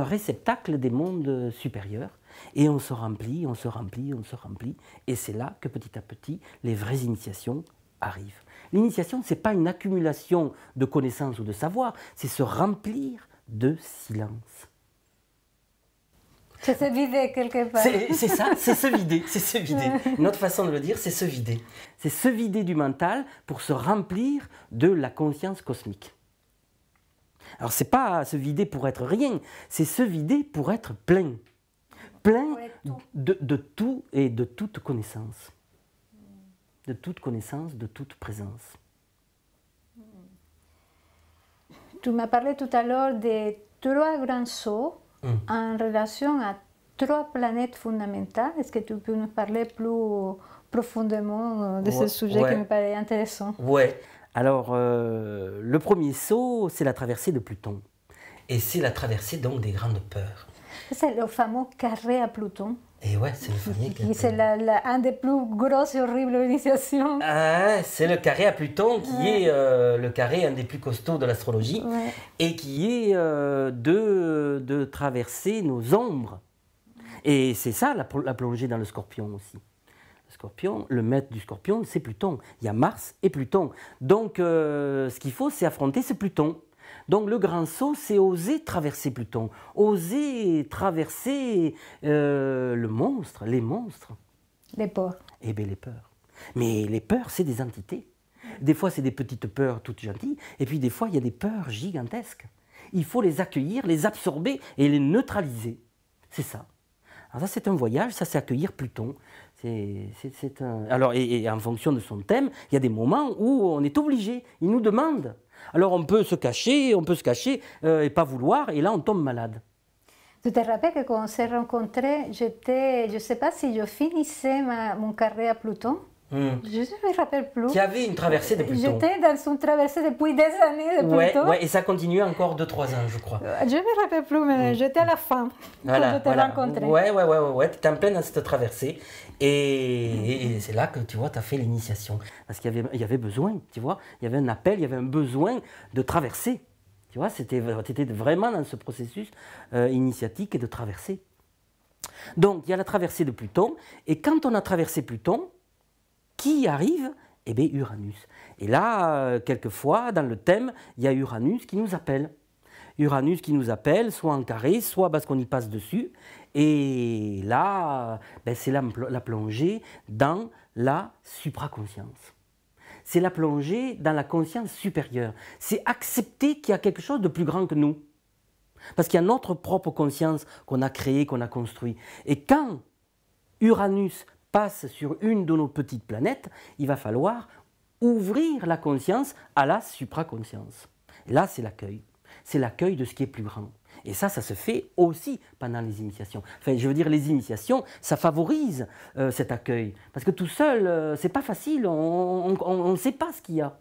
réceptacle des mondes supérieurs, et on se remplit, on se remplit, on se remplit, et c'est là que petit à petit, les vraies initiations arrivent. L'initiation, ce n'est pas une accumulation de connaissances ou de savoir, c'est se remplir de silence. C'est se vider quelque part. C'est ça, c'est se vider, c'est se vider. Une autre façon de le dire, c'est se vider. C'est se vider du mental pour se remplir de la conscience cosmique. Alors, ce n'est pas se vider pour être rien, c'est se vider pour être plein. Plein de tout et de toute connaissance. De toute connaissance, de toute présence. Tu m'as parlé tout à l'heure des 3 grands sauts en relation à 3 planètes fondamentales. Est-ce que tu peux nous parler plus profondément de ce sujet qui me paraît intéressant? Oui. Alors, le premier saut, c'est la traversée de Pluton. Et c'est la traversée donc des grandes peurs. C'est le fameux carré à Pluton. Et ouais, c'est le fameux carré. C'est un des plus grosses et horribles initiations. Ah, c'est le carré à Pluton qui est le carré un des plus costauds de l'astrologie et qui est de traverser nos ombres. Et c'est ça la plongée dans le Scorpion aussi. Le Scorpion, le maître du Scorpion, c'est Pluton. Il y a Mars et Pluton. Donc ce qu'il faut, c'est affronter ce Pluton. Donc le grand saut, c'est oser traverser Pluton, oser traverser le monstre, les monstres. Les peurs. Eh bien les peurs. Mais les peurs, c'est des entités. Des fois, c'est des petites peurs toutes gentilles, et puis des fois, il y a des peurs gigantesques. Il faut les accueillir, les absorber et les neutraliser. C'est ça. Alors ça, c'est un voyage, ça, c'est accueillir Pluton. Alors, et en fonction de son thème, il y a des moments où on est obligé, il nous demande. Alors on peut se cacher et pas vouloir, et là on tombe malade. Tu te rappelles que quand on s'est rencontrés, je ne sais pas si je finissais mon carré à Pluton. Je ne me rappelle plus. Tu avais une traversée de Pluton. J'étais dans une traversée depuis des années de Pluton. Ouais, et ça continuait encore 2-3 ans, je crois. Je ne me rappelle plus, mais j'étais à la fin quand je t'ai rencontré. Ouais, tu étais en pleine dans cette traversée. Et c'est là que, tu vois, tu as fait l'initiation. Parce qu'il y avait besoin, tu vois. Il y avait un appel, il y avait un besoin de traverser. Tu vois, tu étais vraiment dans ce processus initiatique et de traversée. Donc, il y a la traversée de Pluton. Et quand on a traversé Pluton, qui arrive? Eh bien, Uranus. Et là, quelquefois, dans le thème, il y a Uranus qui nous appelle. Uranus qui nous appelle, soit en carré, soit parce qu'on y passe dessus. Et là, ben, c'est la plongée dans la supraconscience. C'est la plongée dans la conscience supérieure. C'est accepter qu'il y a quelque chose de plus grand que nous. Parce qu'il y a notre propre conscience qu'on a créée, qu'on a construite. Et quand Uranus passe sur une de nos petites planètes, il va falloir ouvrir la conscience à la supraconscience. Et là, c'est l'accueil. C'est l'accueil de ce qui est plus grand. Et ça se fait aussi pendant les initiations. Enfin, je veux dire, les initiations, ça favorise cet accueil. Parce que tout seul, c'est pas facile, on ne sait pas ce qu'il y a.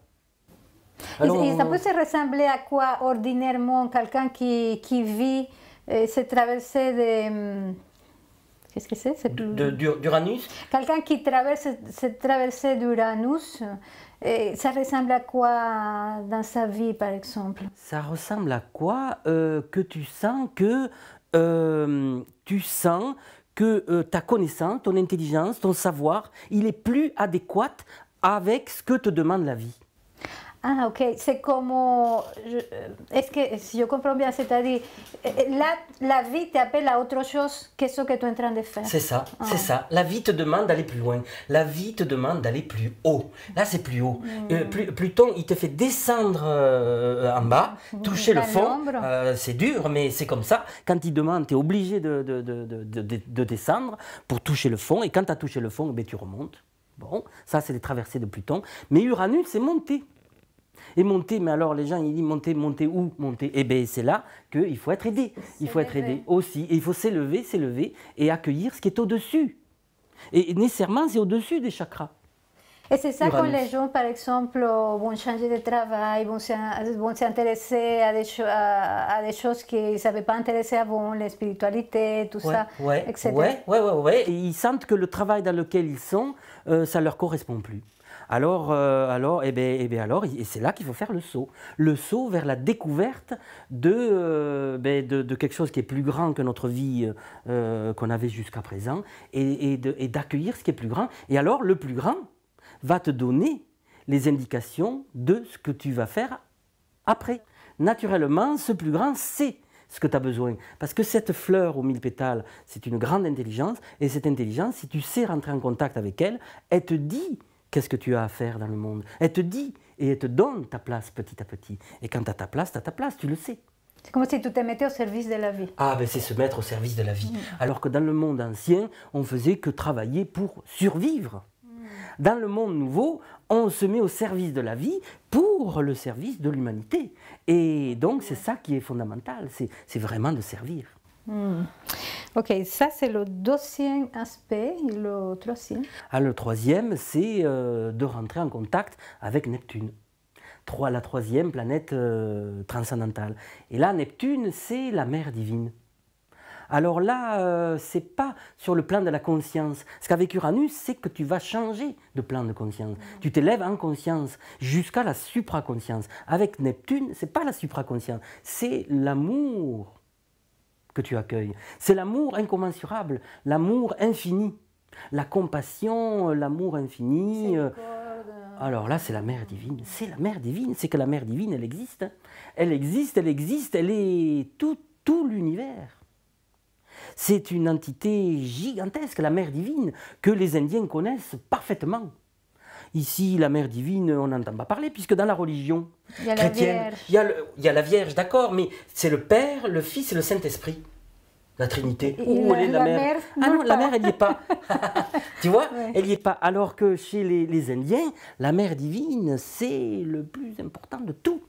Alors, et ça peut se ressembler à quoi, ordinairement, quelqu'un qui vit cette traversée de... Qu'est-ce que c'est d'Uranus? Quelqu'un qui traverse cette traversée d'Uranus, ça ressemble à quoi dans sa vie, par exemple? Ça ressemble à quoi que tu sens que ta connaissance, ton intelligence, ton savoir, il est plus adéquat avec ce que te demande la vie. Ah, ok. C'est comme... Est-ce que, si je comprends bien, c'est-à-dire, la vie t'appelle à autre chose que ce que tu es en train de faire. C'est ça, c'est ça. La vie te demande d'aller plus loin. La vie te demande d'aller plus haut. Là, c'est plus haut. Pluton, il te fait descendre en bas, toucher le fond. C'est dur, mais c'est comme ça. Quand il demande, tu es obligé de descendre pour toucher le fond. Et quand tu as touché le fond, ben, tu remontes. Bon, ça, c'est les traversées de Pluton. Mais Uranus, c'est monter. Et monter, mais alors les gens ils disent monter où? Monter. Eh bien c'est là qu'il faut être aidé. Il faut être aidé aussi. Et il faut s'élever et accueillir ce qui est au-dessus. Et nécessairement c'est au-dessus des chakras. Et c'est ça quand les gens, par exemple, vont changer de travail, vont s'intéresser à des choses qu'ils ne savaient pas intéresser avant, la spiritualité, tout ça, etc. Ouais. Et ils sentent que le travail dans lequel ils sont, ça ne leur correspond plus. Alors, et c'est là qu'il faut faire le saut vers la découverte de quelque chose qui est plus grand que notre vie qu'on avait jusqu'à présent, et d'accueillir ce qui est plus grand. Et alors, le plus grand va te donner les indications de ce que tu vas faire après. Naturellement, ce plus grand, c'est ce que tu as besoin. Parce que cette fleur aux 1000 pétales, c'est une grande intelligence, et cette intelligence, si tu sais rentrer en contact avec elle, elle te dit qu'est-ce que tu as à faire dans le monde. Elle te dit et elle te donne ta place petit à petit. Et quand tu as ta place, tu le sais. C'est comme si tu te mettais au service de la vie. Ah, ben c'est se mettre au service de la vie. Alors que dans le monde ancien, on faisait que travailler pour survivre. Dans le monde nouveau, on se met au service de la vie pour le service de l'humanité. Et donc, c'est ça qui est fondamental, c'est vraiment de servir. Ok, ça c'est le deuxième aspect. Et le troisième? Le troisième, c'est de rentrer en contact avec Neptune. La troisième planète transcendantale. Et là, Neptune, c'est la mère divine. Alors là, c'est pas sur le plan de la conscience. Ce qu'avec Uranus, c'est que tu vas changer de plan de conscience. Tu t'élèves en conscience jusqu'à la supraconscience. Avec Neptune, c'est pas la supraconscience, c'est l'amour que tu accueilles. C'est l'amour incommensurable, l'amour infini, la compassion, l'amour infini. Alors là, c'est la mère divine. C'est la mère divine. C'est que la mère divine, elle existe. Elle existe, elle existe. Elle est tout l'univers. C'est une entité gigantesque, la mère divine, que les Indiens connaissent parfaitement. Ici, la mère divine, on n'entend pas parler, puisque dans la religion chrétienne, il y a la Vierge, d'accord, mais c'est le Père, le Fils et le Saint-Esprit. La Trinité. Où elle est la mère? Ah non, la mère, elle n'y est pas. Tu vois, ouais. Elle n'y est pas. Alors que chez les Indiens, la mère divine, c'est le plus important de tout.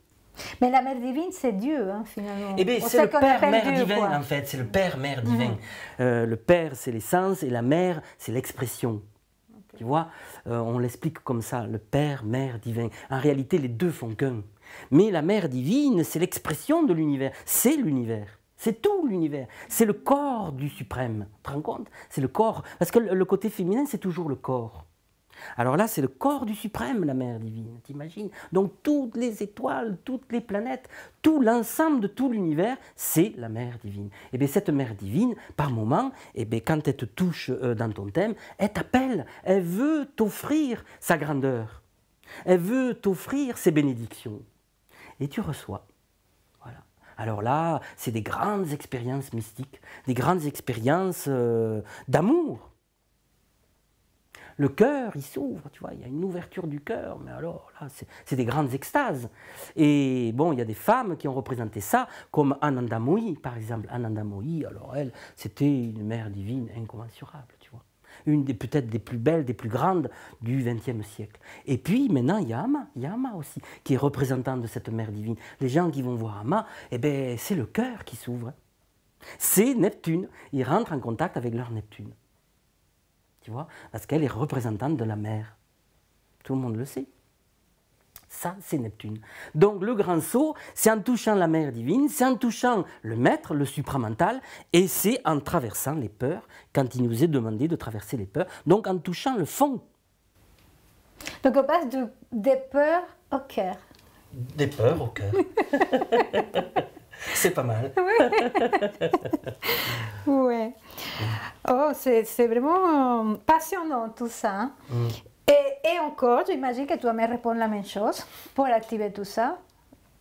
Mais la mère divine, c'est Dieu, hein, finalement. Eh bien, c'est le Père-Mère divin, en fait. C'est le Père-Mère divin. Le Père, c'est l'essence, et la Mère, c'est l'expression. Okay. Tu vois, on l'explique comme ça, le Père-Mère divin. En réalité, les deux font qu'un. Mais la Mère divine, c'est l'expression de l'univers. C'est l'univers. C'est tout l'univers. C'est le corps du suprême. Tu te rends compte? C'est le corps. Parce que le côté féminin, c'est toujours le corps. Alors là, c'est le corps du suprême, la mère divine. T'imagines? Donc toutes les étoiles, toutes les planètes, tout l'ensemble de tout l'univers, c'est la mère divine. Et bien cette mère divine, par moment, et bien, quand elle te touche dans ton thème, elle t'appelle. Elle veut t'offrir sa grandeur. Elle veut t'offrir ses bénédictions. Et tu reçois. Alors là, c'est des grandes expériences mystiques, des grandes expériences d'amour. Le cœur, il s'ouvre, tu vois, il y a une ouverture du cœur, mais alors là, c'est des grandes extases. Et bon, il y a des femmes qui ont représenté ça, comme Anandamoyi, par exemple. Anandamoyi, alors elle, c'était une mère divine incommensurable, tu vois. Une des peut-être des plus belles, des plus grandes du XXe siècle. Et puis maintenant, il y a Amma aussi, qui est représentant de cette mère divine. Les gens qui vont voir Amma, eh ben, c'est le cœur qui s'ouvre. C'est Neptune. Ils rentrent en contact avec leur Neptune. Tu vois, parce qu'elle est représentante de la mer. Tout le monde le sait. Ça, c'est Neptune. Donc le grand saut, c'est en touchant la mère divine, c'est en touchant le maître, le supramental, et c'est en traversant les peurs, quand il nous est demandé de traverser les peurs, donc en touchant le fond. Donc on passe des peurs au cœur. Des peurs au cœur. C'est pas mal. Ouais. Oh, c'est vraiment passionnant tout ça. Hein? Et encore, j'imagine que tu vas me répondre la même chose. Pour activer tout ça,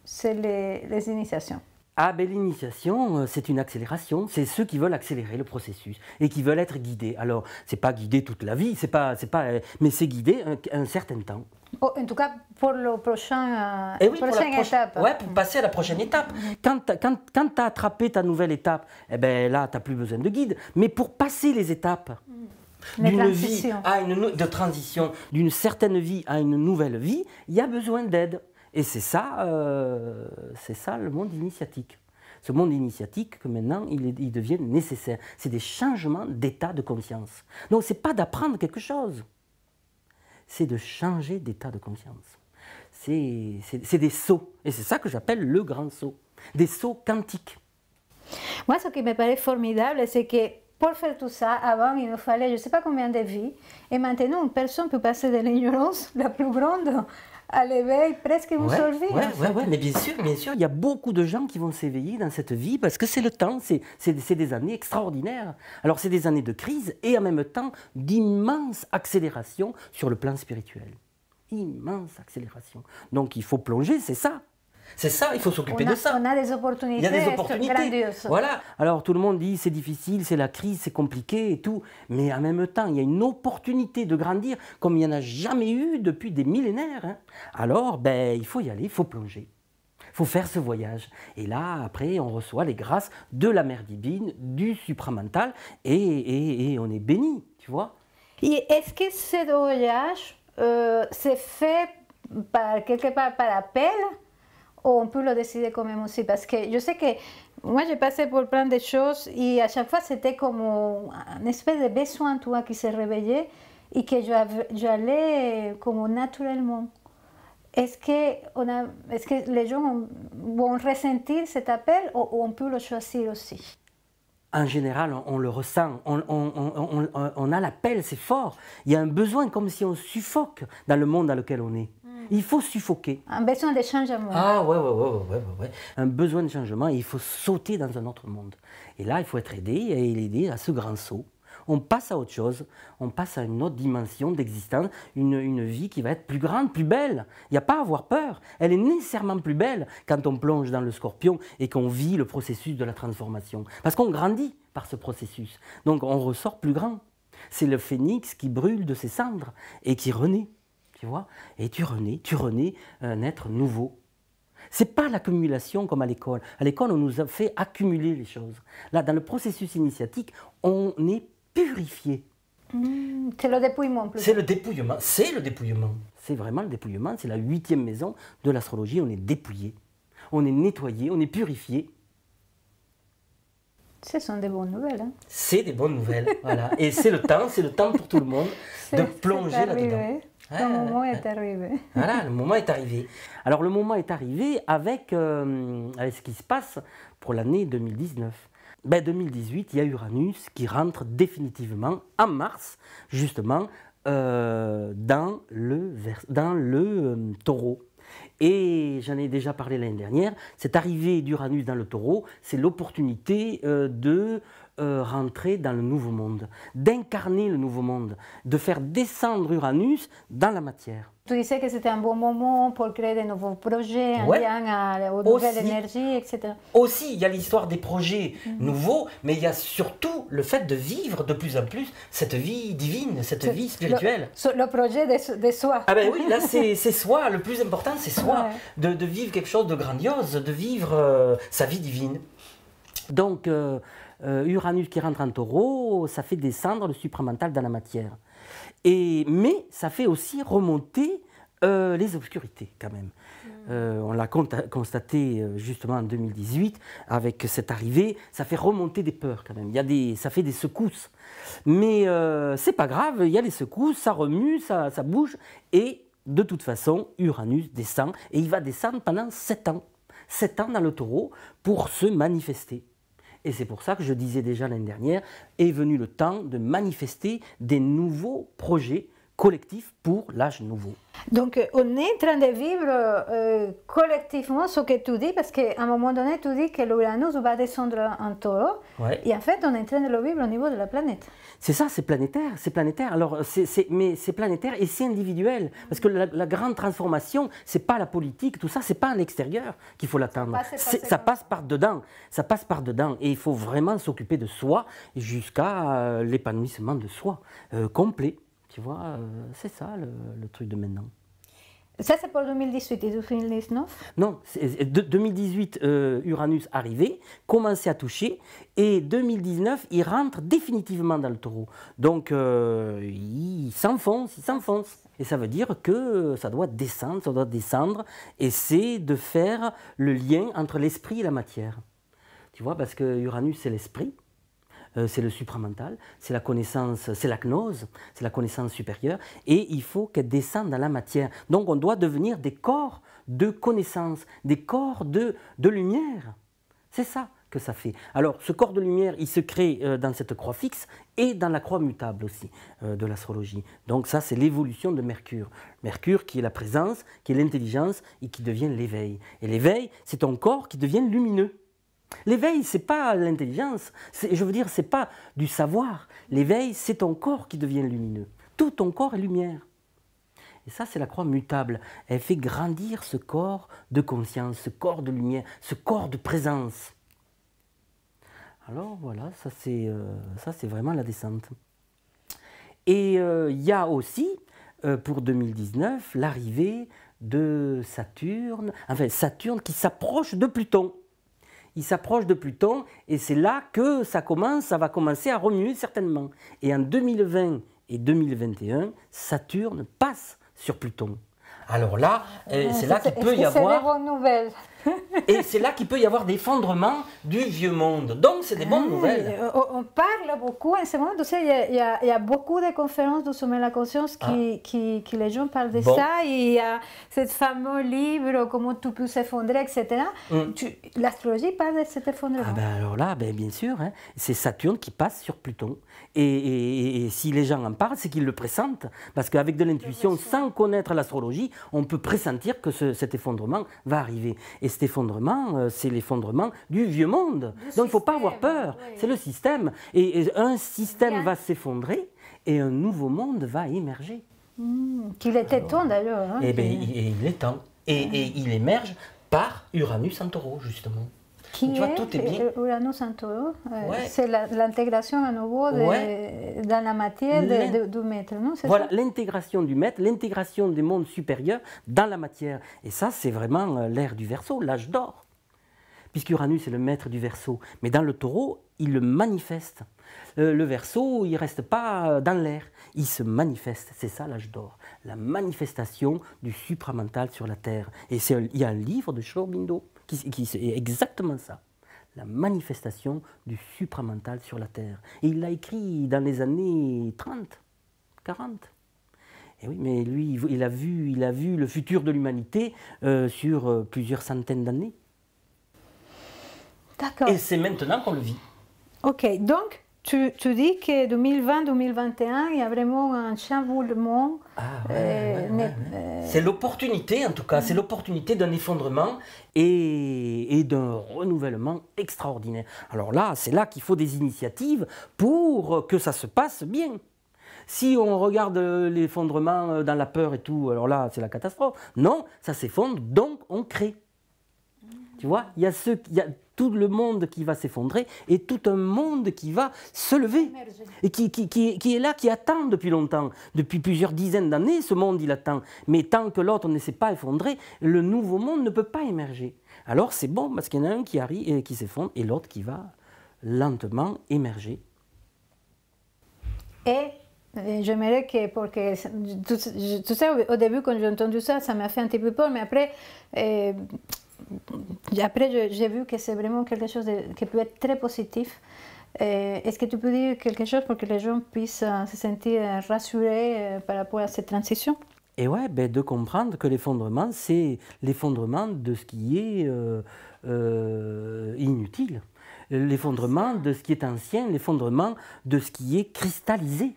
c'est les initiations. Ah ben l'initiation, c'est une accélération. C'est ceux qui veulent accélérer le processus et qui veulent être guidés. Alors, c'est pas guider toute la vie, mais c'est guider un certain temps. Oh, en tout cas, pour le prochain, oui, prochaine étape. Ouais, pour passer à la prochaine étape. Quand tu as attrapé ta nouvelle étape, eh ben là, tu n'as plus besoin de guide. Mais pour passer les étapes d'une vie à de transition, d'une certaine vie à une nouvelle vie, il y a besoin d'aide. Et c'est ça le monde initiatique. Ce monde initiatique que maintenant, il devient nécessaire. C'est des changements d'état de conscience. Donc, ce n'est pas d'apprendre quelque chose. C'est de changer d'état de conscience. C'est des sauts. Et c'est ça que j'appelle le grand saut. Des sauts quantiques. Moi, ce qui me paraît formidable, c'est que pour faire tout ça, avant, il nous fallait je ne sais pas combien de vies. Et maintenant, une personne peut passer de l'ignorance la plus grande à l'éveil presque une seule vie. Oui, mais bien sûr, il y a beaucoup de gens qui vont s'éveiller dans cette vie parce que c'est le temps, c'est des années extraordinaires. Alors c'est des années de crise et en même temps d'immense accélération sur le plan spirituel. Immense accélération. Donc il faut plonger, c'est ça. C'est ça, il faut s'occuper de ça. On a des opportunités, il y a des opportunités grandioses. Voilà. Alors tout le monde dit c'est difficile, c'est la crise, c'est compliqué et tout. Mais en même temps, il y a une opportunité de grandir comme il n'y en a jamais eu depuis des millénaires. Hein. Alors, il faut y aller, il faut plonger. Il faut faire ce voyage. Et là, après, on reçoit les grâces de la mère divine, du supramental, et on est béni, tu vois. Et est-ce que ce voyage c'est fait quelque part par appel? Ou on peut le décider quand même aussi, parce que je sais que moi j'ai passé pour plein de choses et à chaque fois c'était comme une espèce de besoin toi qui s'est réveillé et que j'allais comme naturellement. Est-ce que les gens vont ressentir cet appel ou on peut le choisir aussi? en général, on le ressent, on a l'appel, c'est fort. Il y a un besoin comme si on suffoque dans le monde dans lequel on est. Il faut suffoquer. Un besoin de changement. Ah ouais. Un besoin de changement et il faut sauter dans un autre monde. Et là, il faut être aidé et aider à ce grand saut. On passe à autre chose, on passe à une autre dimension d'existence, une vie qui va être plus grande, plus belle. Il n'y a pas à avoir peur. Elle est nécessairement plus belle quand on plonge dans le scorpion et qu'on vit le processus de la transformation. Parce qu'on grandit par ce processus. Donc on ressort plus grand. C'est le phénix qui brûle de ses cendres et qui renaît. Tu vois? Et tu renais un être nouveau. Ce n'est pas l'accumulation comme à l'école. À l'école, on nous a fait accumuler les choses. Là, dans le processus initiatique, on est purifié. C'est le dépouillement. C'est le dépouillement. C'est le dépouillement. C'est vraiment le dépouillement. C'est la 8e maison de l'astrologie. On est dépouillé. On est nettoyé. On est purifié. Ce sont des bonnes nouvelles. Hein? C'est des bonnes nouvelles. Voilà. Et c'est le temps pour tout le monde de plonger là-dedans. Le moment est arrivé. Voilà, le moment est arrivé. Alors le moment est arrivé avec ce qui se passe pour l'année 2019. 2018, il y a Uranus qui rentre définitivement en mars, justement, dans le taureau. Et j'en ai déjà parlé l'année dernière, cette arrivée d'Uranus dans le taureau, c'est l'opportunité de rentrer dans le nouveau monde, d'incarner le nouveau monde, de faire descendre Uranus dans la matière. Tu disais que c'était un bon moment pour créer de nouveaux projets, un lien aux nouvelles énergies, etc. Aussi, il y a l'histoire des projets nouveaux, mais il y a surtout le fait de vivre de plus en plus cette vie divine, cette vie spirituelle. Le projet de soi. Ah ben oui, là c'est soi, le plus important c'est soi, de vivre quelque chose de grandiose, de vivre sa vie divine. Donc, Uranus qui rentre en taureau, ça fait descendre le supramental dans la matière. Mais ça fait aussi remonter les obscurités quand même. On l'a constaté justement en 2018 avec cette arrivée, ça fait remonter des peurs quand même. Ça fait des secousses. Mais c'est pas grave, il y a les secousses, ça remue, ça bouge. Et de toute façon, Uranus descend et il va descendre pendant 7 ans. 7 ans dans le taureau pour se manifester. Et c'est pour ça que je disais déjà l'année dernière, est venu le temps de manifester des nouveaux projets collectifs pour l'âge nouveau. Donc on est en train de vivre collectivement ce que tu dis, parce qu'à un moment donné tu dis que l'Uranus va descendre en taureau, et en fait on est en train de le vivre au niveau de la planète. C'est ça, c'est planétaire. Alors, mais c'est planétaire et c'est individuel. Parce que la grande transformation, c'est pas la politique, tout ça, c'est pas à l'extérieur qu'il faut l'attendre. Ça passe par dedans. Ça passe par dedans. Et il faut vraiment s'occuper de soi jusqu'à l'épanouissement de soi complet. Tu vois, c'est ça le truc de maintenant. Ça, c'est pour 2018 et 2019? Non, 2018, Uranus arrivé, commençait à toucher, et 2019, il rentre définitivement dans le taureau. Donc, il s'enfonce. Et ça veut dire que ça doit descendre, et c'est de faire le lien entre l'esprit et la matière. Tu vois, parce que Uranus, c'est l'esprit. C'est le supramental, c'est la connaissance, c'est la gnose, c'est la connaissance supérieure, et il faut qu'elle descende dans la matière. Donc on doit devenir des corps de connaissance, des corps de lumière. C'est ça que ça fait. Alors ce corps de lumière, il se crée dans cette croix fixe et dans la croix mutable aussi de l'astrologie. Donc ça, c'est l'évolution de Mercure. Mercure qui est la présence, qui est l'intelligence et qui devient l'éveil. Et l'éveil, c'est ton corps qui devient lumineux. L'éveil, ce n'est pas l'intelligence, je veux dire, ce n'est pas du savoir. L'éveil, c'est ton corps qui devient lumineux. Tout ton corps est lumière. Et ça, c'est la croix mutable. Elle fait grandir ce corps de conscience, ce corps de lumière, ce corps de présence. Alors voilà, ça c'est vraiment la descente. Et il y a aussi, pour 2019, l'arrivée de Saturne, enfin Saturne qui s'approche de Pluton. Il s'approche de Pluton et c'est là que ça va commencer à remuer certainement. Et en 2020 et 2021, Saturne passe sur Pluton. Alors là, c'est là qu'il peut y avoir... C'est des bonnes nouvelles. Et c'est là qu'il peut y avoir des effondrements du vieux monde. Donc, c'est des bonnes nouvelles. On parle beaucoup en ce moment, tu sais, il y a beaucoup de conférences du sommet de la conscience qui les gens parlent de ça. Il y a ce fameux livre, Comment tout peut s'effondrer, etc. L'astrologie parle de cet effondrement. Ah ben alors là, ben bien sûr, hein, c'est Saturne qui passe sur Pluton. Et si les gens en parlent, c'est qu'ils le pressentent. Parce qu'avec de l'intuition, sans connaître l'astrologie, on peut pressentir que cet effondrement va arriver. Et cet effondrement, c'est l'effondrement du vieux monde. Donc il ne faut pas avoir peur. Oui. C'est le système. Et un système va s'effondrer et un nouveau monde va émerger. Qu'il était temps d'ailleurs. Hein, eh bien, il est temps. Et il émerge par Uranus en taureau, justement. Qui tu vois, tout est bien. Uranus en taureau, c'est l'intégration à nouveau dans la matière du maître, non? Voilà, l'intégration du maître, l'intégration des mondes supérieurs dans la matière. Et ça, c'est vraiment l'ère du Verseau, l'âge d'or. Puisqu'Uranus est le maître du Verseau. Mais dans le taureau, il le manifeste. Le Verseau, il ne reste pas dans l'air, il se manifeste. C'est ça l'âge d'or, la manifestation du supramental sur la Terre. Et il y a un livre de Sri Aurobindo qui est exactement ça, la manifestation du supramental sur la Terre. Et il l'a écrit dans les années 30, 40. Et oui, mais lui, il a vu le futur de l'humanité sur plusieurs centaines d'années. D'accord. Et c'est maintenant qu'on le vit. Ok, donc tu dis que 2020-2021, il y a vraiment un chamboulement. C'est l'opportunité, en tout cas, c'est l'opportunité d'un effondrement et d'un renouvellement extraordinaire. Alors là, c'est là qu'il faut des initiatives pour que ça se passe bien. Si on regarde l'effondrement dans la peur et tout, alors là, c'est la catastrophe. Non, ça s'effondre, donc on crée. Tu vois, il y a tout le monde qui va s'effondrer et tout un monde qui va se lever. Et qui est là, qui attend depuis longtemps. Depuis plusieurs dizaines d'années, ce monde, il attend. Mais tant que l'autre ne s'est pas effondré, le nouveau monde ne peut pas émerger. Alors c'est bon, parce qu'il y en a un qui arrive et qui s'effondre et l'autre qui va lentement émerger. Et j'aimerais que, tu sais, au début, quand j'ai entendu ça, ça m'a fait un petit peu peur, mais après... Après, j'ai vu que c'est vraiment quelque chose qui peut être très positif. Est-ce que tu peux dire quelque chose pour que les gens puissent se sentir rassurés par rapport à cette transition? Et ouais, ben de comprendre que l'effondrement, c'est l'effondrement de ce qui est inutile. L'effondrement de ce qui est ancien, l'effondrement de ce qui est cristallisé.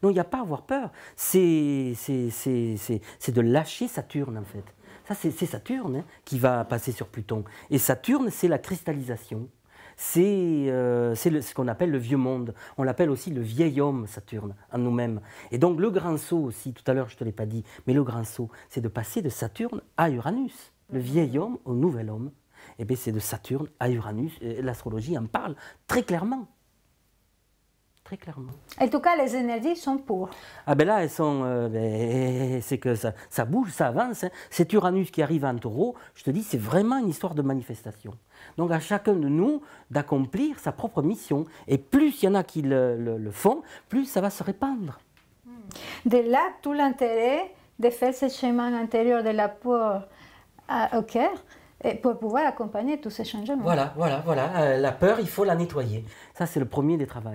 Donc il n'y a pas à avoir peur. C'est de lâcher Saturne, en fait. Ça, c'est Saturne hein, qui va passer sur Pluton. Et Saturne, c'est la cristallisation. C'est ce qu'on appelle le vieux monde. On l'appelle aussi le vieil homme, Saturne, en nous-mêmes. Et donc le grand saut aussi, tout à l'heure je ne te l'ai pas dit, mais le grand saut, c'est de passer de Saturne à Uranus. Le vieil homme au nouvel homme. Et bien c'est de Saturne à Uranus. L'astrologie en parle très clairement. Très clairement. En tout cas, les énergies sont pour. Ah ben là, elles sont, c'est que ça bouge, ça avance. Hein. Cet Uranus qui arrive en taureau, je te dis, c'est vraiment une histoire de manifestation. Donc à chacun de nous d'accomplir sa propre mission. Et plus il y en a qui le font, plus ça va se répandre. De là, tout l'intérêt de faire ce chemin intérieur de la peur au cœur, pour pouvoir accompagner tous ces changements. Voilà. La peur, il faut la nettoyer. Ça, c'est le premier des travaux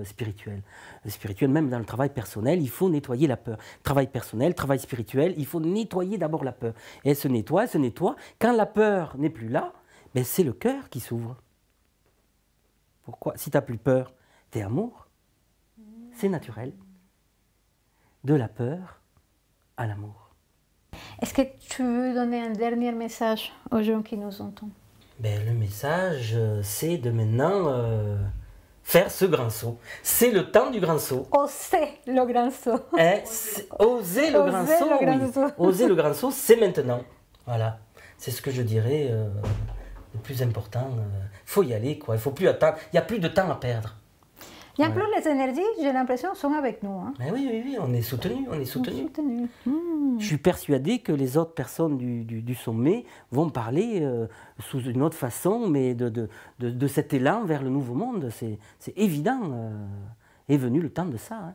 spirituels. Spirituel, même dans le travail personnel, il faut nettoyer la peur. Travail personnel, travail spirituel, il faut nettoyer d'abord la peur. Et elle se nettoie. Quand la peur n'est plus là, ben, c'est le cœur qui s'ouvre. Pourquoi? Si tu n'as plus peur, tu es amour. C'est naturel. De la peur à l'amour. Est-ce que tu veux donner un dernier message aux gens qui nous entendent? Ben, le message, c'est de maintenant faire ce grand saut. C'est le temps du grand saut. Oser le grand saut. Oser le grand saut, oui. Oser le grand saut, c'est maintenant. Voilà. C'est ce que je dirais le plus important. Il faut y aller, quoi. Il ne faut plus attendre. Il n'y a plus de temps à perdre. Et en plus, les énergies, j'ai l'impression, sont avec nous. Hein. Mais oui, on est soutenus. Je suis persuadé que les autres personnes du sommet vont parler sous une autre façon, mais de cet élan vers le nouveau monde. C'est évident. Est venu le temps de ça. Hein.